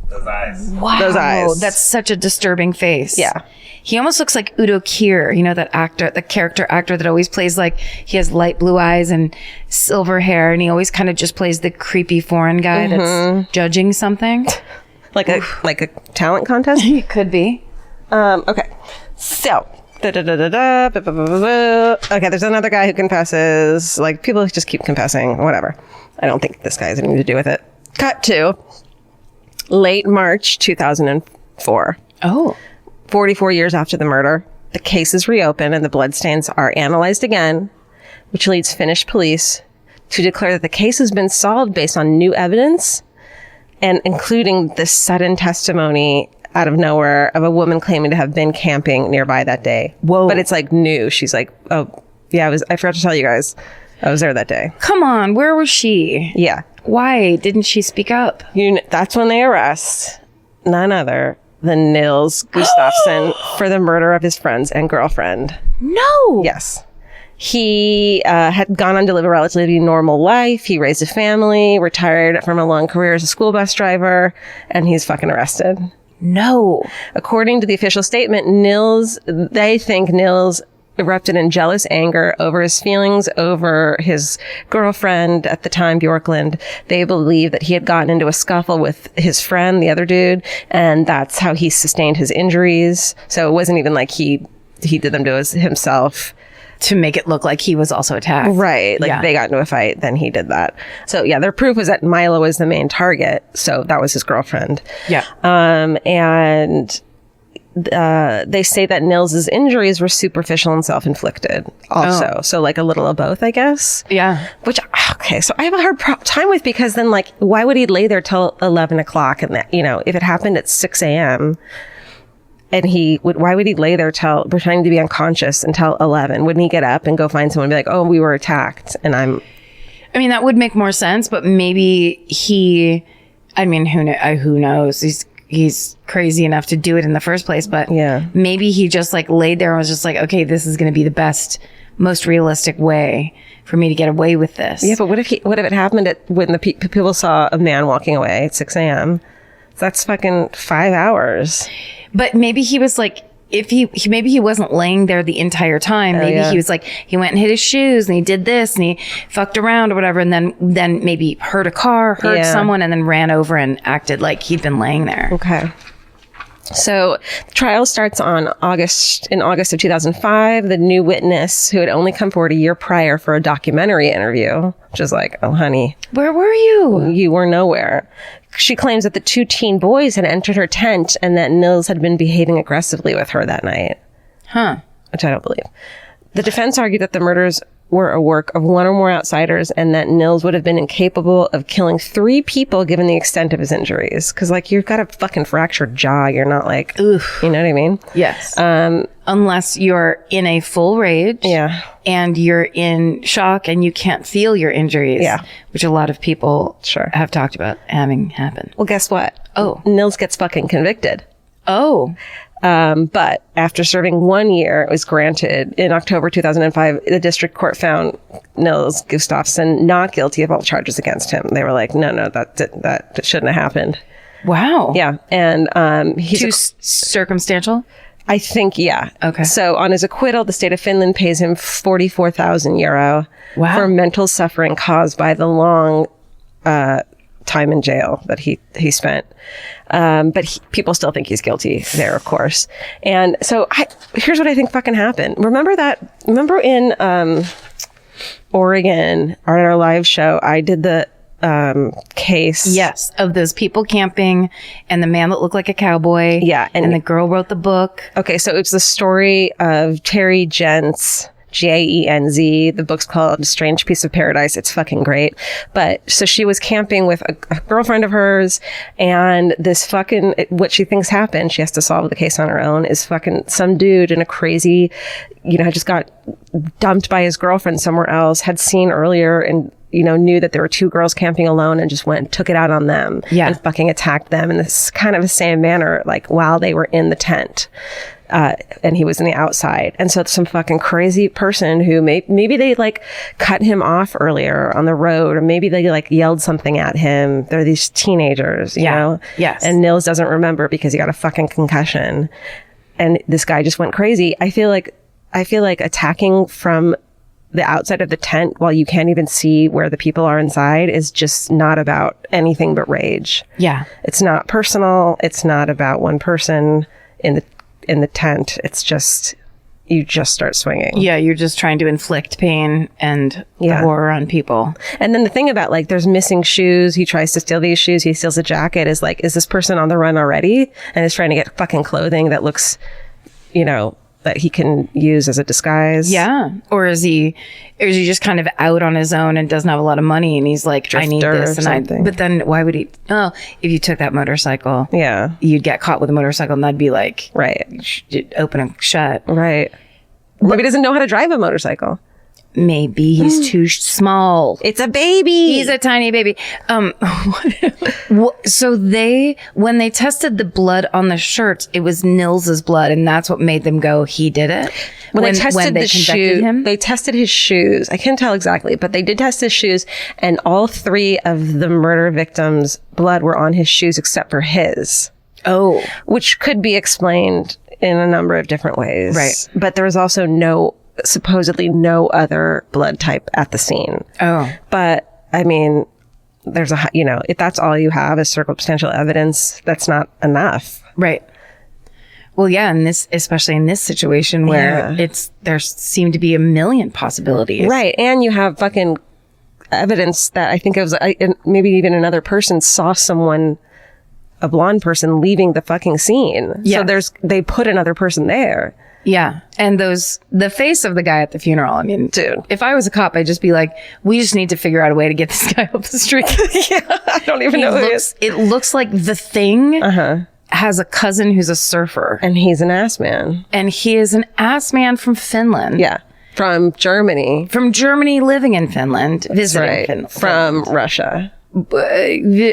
Those eyes. Wow. Those eyes. That's such a disturbing face. Yeah. He almost looks like Udo Kier, that actor, the character actor that always plays like he has light blue eyes and silver hair, and he always kind of just plays the creepy foreign guy that's judging something. Like a talent contest? It could be. Okay. So, okay, there's another guy who confesses. Like, people just keep confessing. Whatever. I don't think this guy has anything to do with it. Cut to late March 2004. Oh. 44 years after the murder, the case is reopened and the bloodstains are analyzed again, which leads Finnish police to declare that the case has been solved based on new evidence, and including this sudden testimony out of nowhere of a woman claiming to have been camping nearby that day. Whoa. But it's like new. She's like, oh, yeah, I forgot to tell you guys. I was there that day. Come on. Where was she? Yeah. Why didn't she speak up? That's when they arrest none other than Nils Gustafsson for the murder of his friends and girlfriend. No. Yes. He had gone on to live a relatively normal life. He raised a family, retired from a long career as a school bus driver, and he's fucking arrested. No. According to the official statement, they think Nils erupted in jealous anger over his feelings over his girlfriend at the time, Bjorklund. They believe that he had gotten into a scuffle with his friend, the other dude, and that's how he sustained his injuries. So it wasn't even like he did them to himself. To make it look like he was also attacked. Right. Like, they got into a fight, then he did that. So, yeah, their proof was that Milo was the main target. So that was his girlfriend. Yeah. And they say that Nils's injuries were superficial and self-inflicted also. Oh. So, like, a little of both, I guess. Yeah. Which, okay, so I have a hard time with, because then, like, why would he lay there till 11 o'clock? And that, if it happened at 6 a.m., and why would he lay there pretending to be unconscious until 11? Wouldn't he get up and go find someone and be like, oh, we were attacked? And I mean, that would make more sense, but maybe who knows? He's crazy enough to do it in the first place, but yeah, maybe he just like laid there and was just like, okay, this is going to be the best, most realistic way for me to get away with this. Yeah, but what if it happened when the people saw a man walking away at 6 a.m.? That's fucking 5 hours. But maybe he was like, maybe he wasn't laying there the entire time. Maybe he was like, he went and hit his shoes and he did this and he fucked around or whatever. And then maybe heard a car, heard someone, and then ran over and acted like he'd been laying there. Okay. So the trial starts in August of 2005. The new witness, who had only come forward a year prior for a documentary interview, which is like, oh, honey. Where were you? You were nowhere. She claims that the two teen boys had entered her tent and that Nils had been behaving aggressively with her that night. Huh. Which I don't believe. The defense argued that the murders were a work of one or more outsiders and that Nils would have been incapable of killing 3 people given the extent of his injuries. Because, like, you've got a fucking fractured jaw. You're not like, oof. You know what I mean? Yes. Unless you're in a full rage. Yeah. And you're in shock and you can't feel your injuries. Yeah. Which a lot of people have talked about having happen. Well, guess what? Oh. Nils gets fucking convicted. Oh. But after serving 1 year, it was granted in October 2005. The district court found Nils Gustafsson not guilty of all charges against him. They were like, no, that shouldn't have happened. Wow. Yeah. And he's too circumstantial? I think, yeah. Okay. So on his acquittal, the state of Finland pays him 44,000 euro for mental suffering caused by the long time in jail that he spent. But people still think he's guilty there, of course. And so here's what I think fucking happened. Remember in Oregon, at our live show, I did the case. Yes, of those people camping and the man that looked like a cowboy. Yeah. And the girl wrote the book. Okay, so it's the story of Terry Jenz, Jenz. The book's called Strange Piece of Paradise. It's fucking great. But so she was camping with a girlfriend of hers, and this fucking, what she thinks happened, she has to solve the case on her own, is fucking some dude in a crazy, just got dumped by his girlfriend somewhere else, had seen earlier and knew that there were 2 girls camping alone and just went and took it out on them. Yeah. And fucking attacked them in this kind of the same manner, like while they were in the tent. And he was in the outside. And so some fucking crazy person who maybe they like cut him off earlier on the road, or maybe they like yelled something at him. They're these teenagers, you know? Yes. And Nils doesn't remember because he got a fucking concussion. And this guy just went crazy. I feel like attacking from the outside of the tent while you can't even see where the people are inside is just not about anything but rage. Yeah. It's not personal. It's not about one person in in the tent, it's just, you just start swinging. Yeah, you're just trying to inflict pain and horror on people. And then the thing about like, there's missing shoes. He tries to steal these shoes. He steals a jacket. Is like, is this person on the run already? And is trying to get fucking clothing that looks, you know, that he can use as a disguise. Yeah. Or is he just kind of out on his own and doesn't have a lot of money and he's like, I need this. And but then why would he, if you took that motorcycle, you'd get caught with a motorcycle and that'd be like, open and shut. Right. Maybe he doesn't know how to drive a motorcycle. Maybe he's too small. It's a baby. He's a tiny baby. So when they tested the blood on the shirts, it was Nils's blood, and that's what made them go, he did it. When they tested the shoe, they tested his shoes. I can't tell exactly, but they did test his shoes, and all 3 of the murder victims' blood were on his shoes except for his. Oh. Which could be explained in a number of different ways. Right. But there was also supposedly no other blood type at the scene. Oh. But, I mean, there's if that's all you have is circumstantial evidence, that's not enough. Right. Well, yeah, especially in this situation where there seem to be a million possibilities. Right. And you have fucking evidence that I think it was, maybe even another person saw a blonde person leaving the fucking scene. Yeah. So they put another person there. Yeah. And the face of the guy at the funeral, I mean, dude, if I was a cop, I'd just be like, we just need to figure out a way to get this guy up the street. I don't even know who he is. It looks like the Thing has a cousin who's a surfer. And he's an ass man. And he is an ass man from Finland. Yeah. From Germany. From Germany, living in Finland, visiting Finland. From Russia.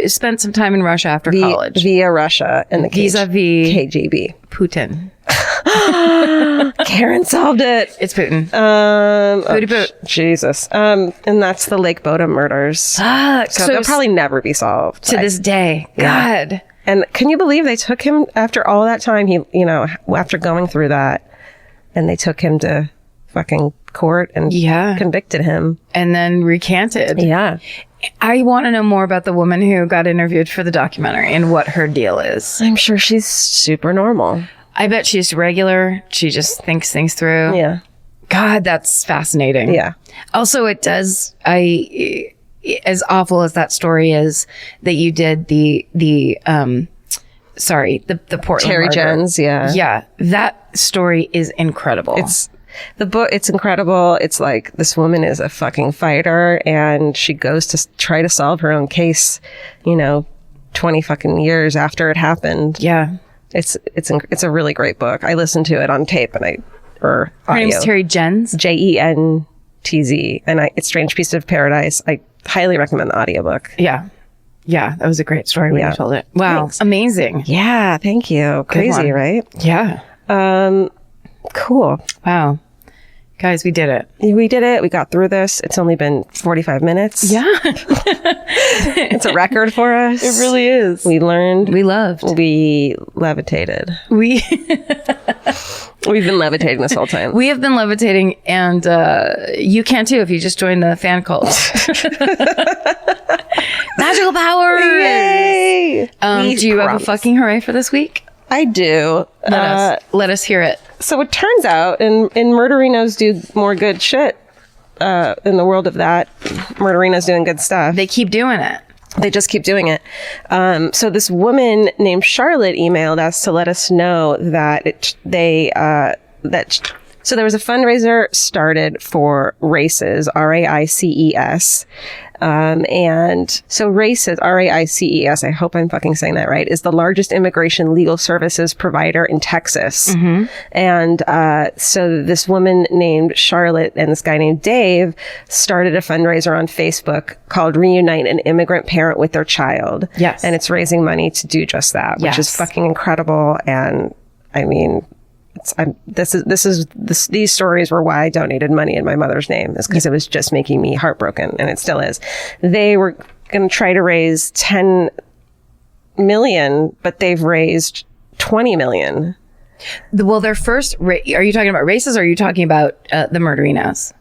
Spent some time in Russia after college. Via Russia and the vis-a-vis KGB. Putin. Karen solved it. It's Putin. Jesus. And that's the Lake Bodom murders. So they'll probably never be solved. To this day. God. Yeah. And can you believe they took him after all that time? After going through that, and they took him to fucking court and convicted him. And then recanted. Yeah. I want to know more about the woman who got interviewed for the documentary and what her deal is. I'm sure she's super normal. I bet she's regular. She just thinks things through. Yeah. God, that's fascinating. Yeah. Also, it does, as awful as that story is, that you did the Portland Terry murder. Jens, yeah. Yeah. That story is incredible. It's incredible. It's like this woman is a fucking fighter and she goes to try to solve her own case, 20 fucking years after it happened. Yeah. It's a really great book. I listened to it on tape or audio. Her name's Terry Jens. Jentz. And it's Strange Piece of Paradise. I highly recommend the audiobook. Yeah. Yeah. That was a great story when you told it. Wow. Thanks. Amazing. Yeah. Thank you. Crazy, right? Yeah. Cool. Wow. Guys, we did it. We did it. We got through this. It's only been 45 minutes. Yeah. It's a record for us. It really is. We learned. We loved. We levitated. We've been levitating this whole time. We have been levitating, and you can too if you just join the fan cult. Magical powers! Yay! Do you have a fucking hooray for this week? I do. Let us hear it. So it turns out, and murderinos do more good shit in the world of that. Murderinos doing good stuff. They keep doing it. They just keep doing it. So this woman named Charlotte emailed us to let us know that so there was a fundraiser started for RAICES, RAICES. And so RAICES, RAICES, I hope I'm fucking saying that right, is the largest immigration legal services provider in Texas. Mm-hmm. And so this woman named Charlotte and this guy named Dave started a fundraiser on Facebook called Reunite an Immigrant Parent with Their Child. Yes. And it's raising money to do just that, which is fucking incredible. And I mean, these stories were why I donated money in my mother's name, is because it was just making me heartbroken, and it still is. They were going to try to raise 10 million, but they've raised 20 million. Well, their first, are you talking about RAICES or are you talking about the Murderinos?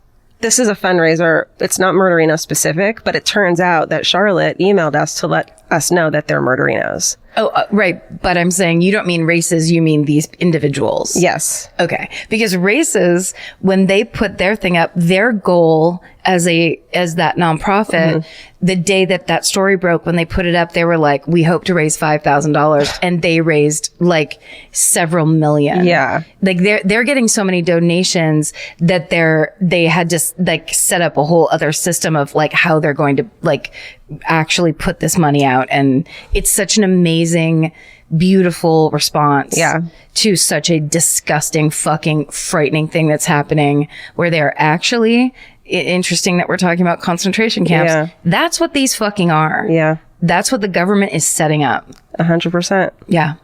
This is a fundraiser. It's not Murderino specific, but it turns out that Charlotte emailed us to let us know that they're Murderinos. Oh, right. But I'm saying you don't mean races, you mean these individuals. Yes. Okay. Because races, when they put their thing up, their goal as that nonprofit, the day that story broke, when they put it up, they were like, we hope to raise $5,000. And they raised like several million. Yeah. Like they're getting so many donations that they had to like set up a whole other system of like how they're going to like actually put this money out. And it's such an amazing, beautiful response to such a disgusting, fucking frightening thing that's happening, where they're actually, interesting that we're talking about concentration camps. Yeah. That's what these fucking are. Yeah. That's what the government is setting up. 100%. Yeah.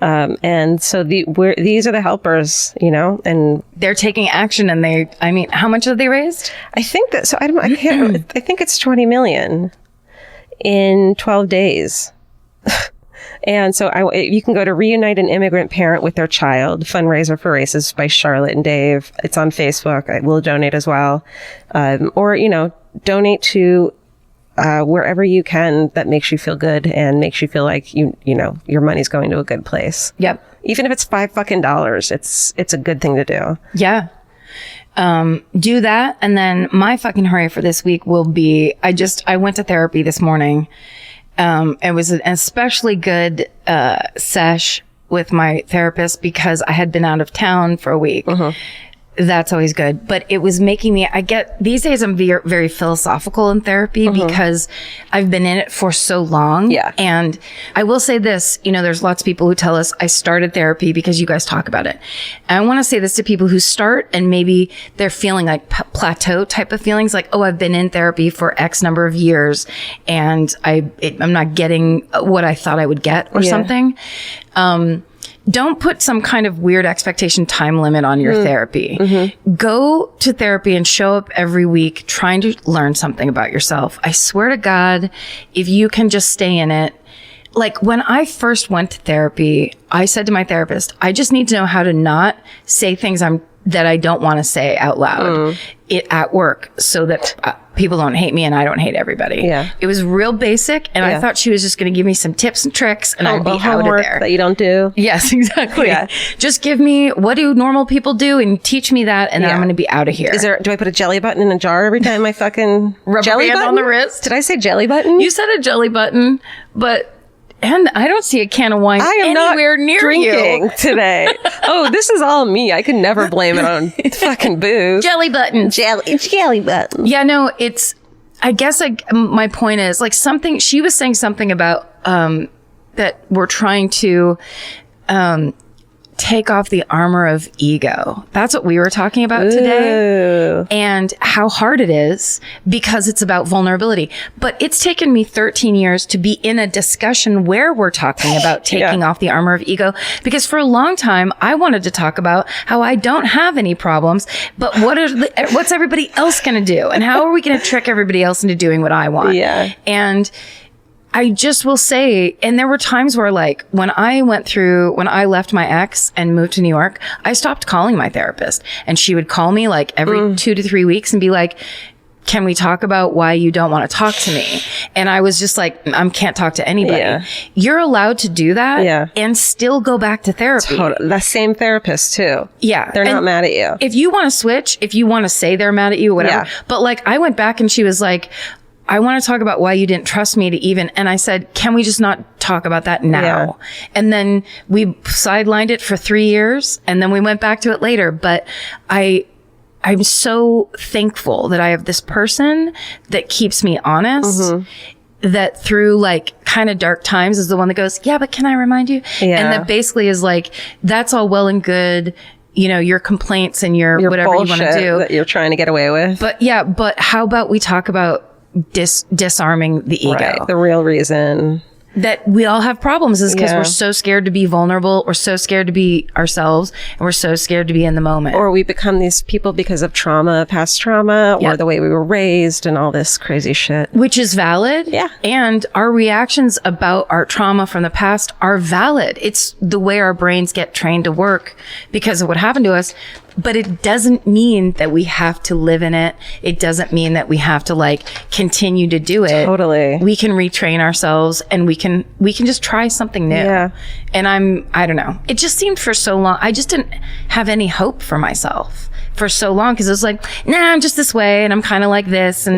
And so these are the helpers, you know, and they're taking action. And how much have they raised? I think that, so I can't, I think it's 20 million in 12 days. And so you can go to Reunite an Immigrant Parent with Their Child, Fundraiser for Races by Charlotte and Dave. It's on Facebook. I will donate as well. Or, you know, donate to wherever you can that makes you feel good and makes you feel like, you know, your money's going to a good place. Yep. Even if it's $5 it's a good thing to do. Yeah. Do that. And then my fucking hurry for this week will be, I went to therapy this morning. It was an especially good sesh with my therapist because I had been out of town for a week. That's always good. But it was making me, these days I'm very philosophical in therapy because I've been in it for so long. Yeah. And I will say this, you know, there's lots of people who tell us I started therapy because you guys talk about it. And I want to say this to people who start and maybe they're feeling like plateau type of feelings, like, oh, I've been in therapy for X number of years and I'm not getting what I thought I would get or something. Don't put some kind of weird expectation time limit on your therapy. Go to therapy and show up every week trying to learn something about yourself. I swear to God, if you can just stay in it. Like when I first went to therapy, I said to my therapist, I just need to know how to not say things that I don't want to say out loud at work so that people don't hate me and I don't hate everybody. Yeah. It was real basic and I thought she was just going to give me some tips and tricks and I'd be out of there. That you don't do. Yes, exactly. Yeah. Just give me, what do normal people do and teach me that and then I'm going to be out of here. Do I put a jelly button in a jar every time I fucking rubber jelly band button on the wrist? Did I say jelly button? You said a jelly button, and I don't see a can of wine anywhere near drinking you today. Oh, this is all me. I could never blame it on fucking booze. Jelly button. Jelly button. Yeah, no, I guess my point is like she was saying something about, that we're trying to, take off the armor of ego. That's what we were talking about today. And how hard it is because it's about vulnerability. But it's taken me 13 years to be in a discussion where we're talking about taking off the armor of ego. Because for a long time, I wanted to talk about how I don't have any problems, but what's everybody else going to do? And how are we going to trick everybody else into doing what I want? Yeah. And I just will say, and there were times where like when I left my ex and moved to New York, I stopped calling my therapist and she would call me like every 2 to 3 weeks and be like, can we talk about why you don't want to talk to me? And I was just like, I can't talk to anybody. Yeah. You're allowed to do that and still go back to therapy. Totally. The same therapist too. Yeah. They're not mad at you. If you want to switch, if you want to say they're mad at you, whatever. Yeah. But like I went back and she was like, I want to talk about why you didn't trust me to even, and I said, can we just not talk about that now? Yeah. And then we sidelined it for 3 years and then we went back to it later. But I'm so thankful that I have this person that keeps me honest, that through like kind of dark times is the one that goes, yeah, but can I remind you? Yeah. And that basically is like, that's all well and good. You know, your complaints and your whatever you want to do that you're trying to get away with. But how about we talk about disarming the ego? Right. The real reason that we all have problems is because we're so scared to be vulnerable. We're so scared to be ourselves and we're so scared to be in the moment. Or we become these people because of trauma, past trauma, or the way we were raised and all this crazy shit. Which is valid. Yeah. And our reactions about our trauma from the past are valid. It's the way our brains get trained to work because of what happened to us. But it doesn't mean that we have to live in it. It doesn't mean that we have to like continue to do it. Totally. We can retrain ourselves and we can just try something new. Yeah. And I don't know. It just seemed for so long. I just didn't have any hope for myself for so long because it was like, nah, I'm just this way and I'm kind of like this. And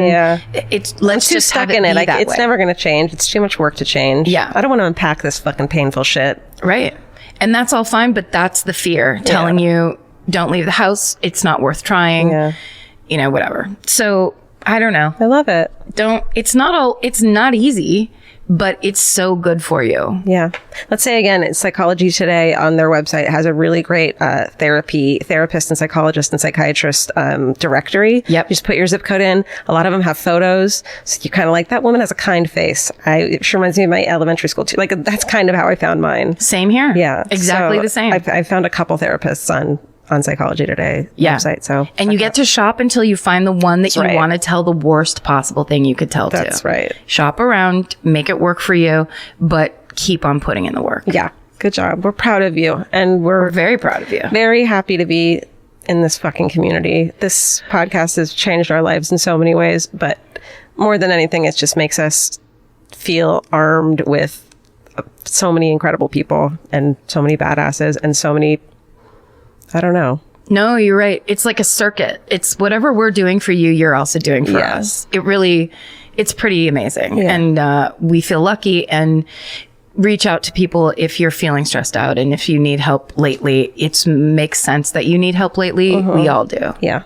let's just stuck have it in it. be Like, that it's way. never going to change. It's too much work to change. Yeah. I don't want to unpack this fucking painful shit. Right. And that's all fine, but that's the fear telling you, don't leave the house. It's not worth trying. Yeah. You know, whatever. So I don't know. I love it. It's not easy, but it's so good for you. Yeah. Let's say again, it's Psychology Today on their website. It has a really great therapist and psychologist and psychiatrist directory. Yep. You just put your zip code in. A lot of them have photos. So you kind of like, that woman has a kind face. It sure reminds me of my elementary school too. Like, that's kind of how I found mine. Same here. Yeah. Exactly so the same. I found a couple therapists on Psychology Today website. So, and you get to shop until you find the one that you want to tell the worst possible thing you could tell to. That's right. Shop around, make it work for you, but keep on putting in the work. Yeah. Good job. We're proud of you. And we're very proud of you. Very happy to be in this fucking community. This podcast has changed our lives in so many ways, but more than anything, it just makes us feel armed with so many incredible people and so many badasses and so many, I don't know. No, you're right. It's like a circuit. It's whatever we're doing for you, you're also doing for us. It's pretty amazing. Yeah. And we feel lucky, and reach out to people if you're feeling stressed out. And if you need help lately, it makes sense that you need help lately. We all do. Yeah.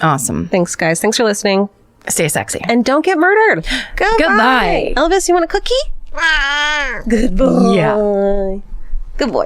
Awesome. Thanks, guys. Thanks for listening. Stay sexy. And don't get murdered. Goodbye. Elvis, you want a cookie? Good boy. Yeah. Good boy.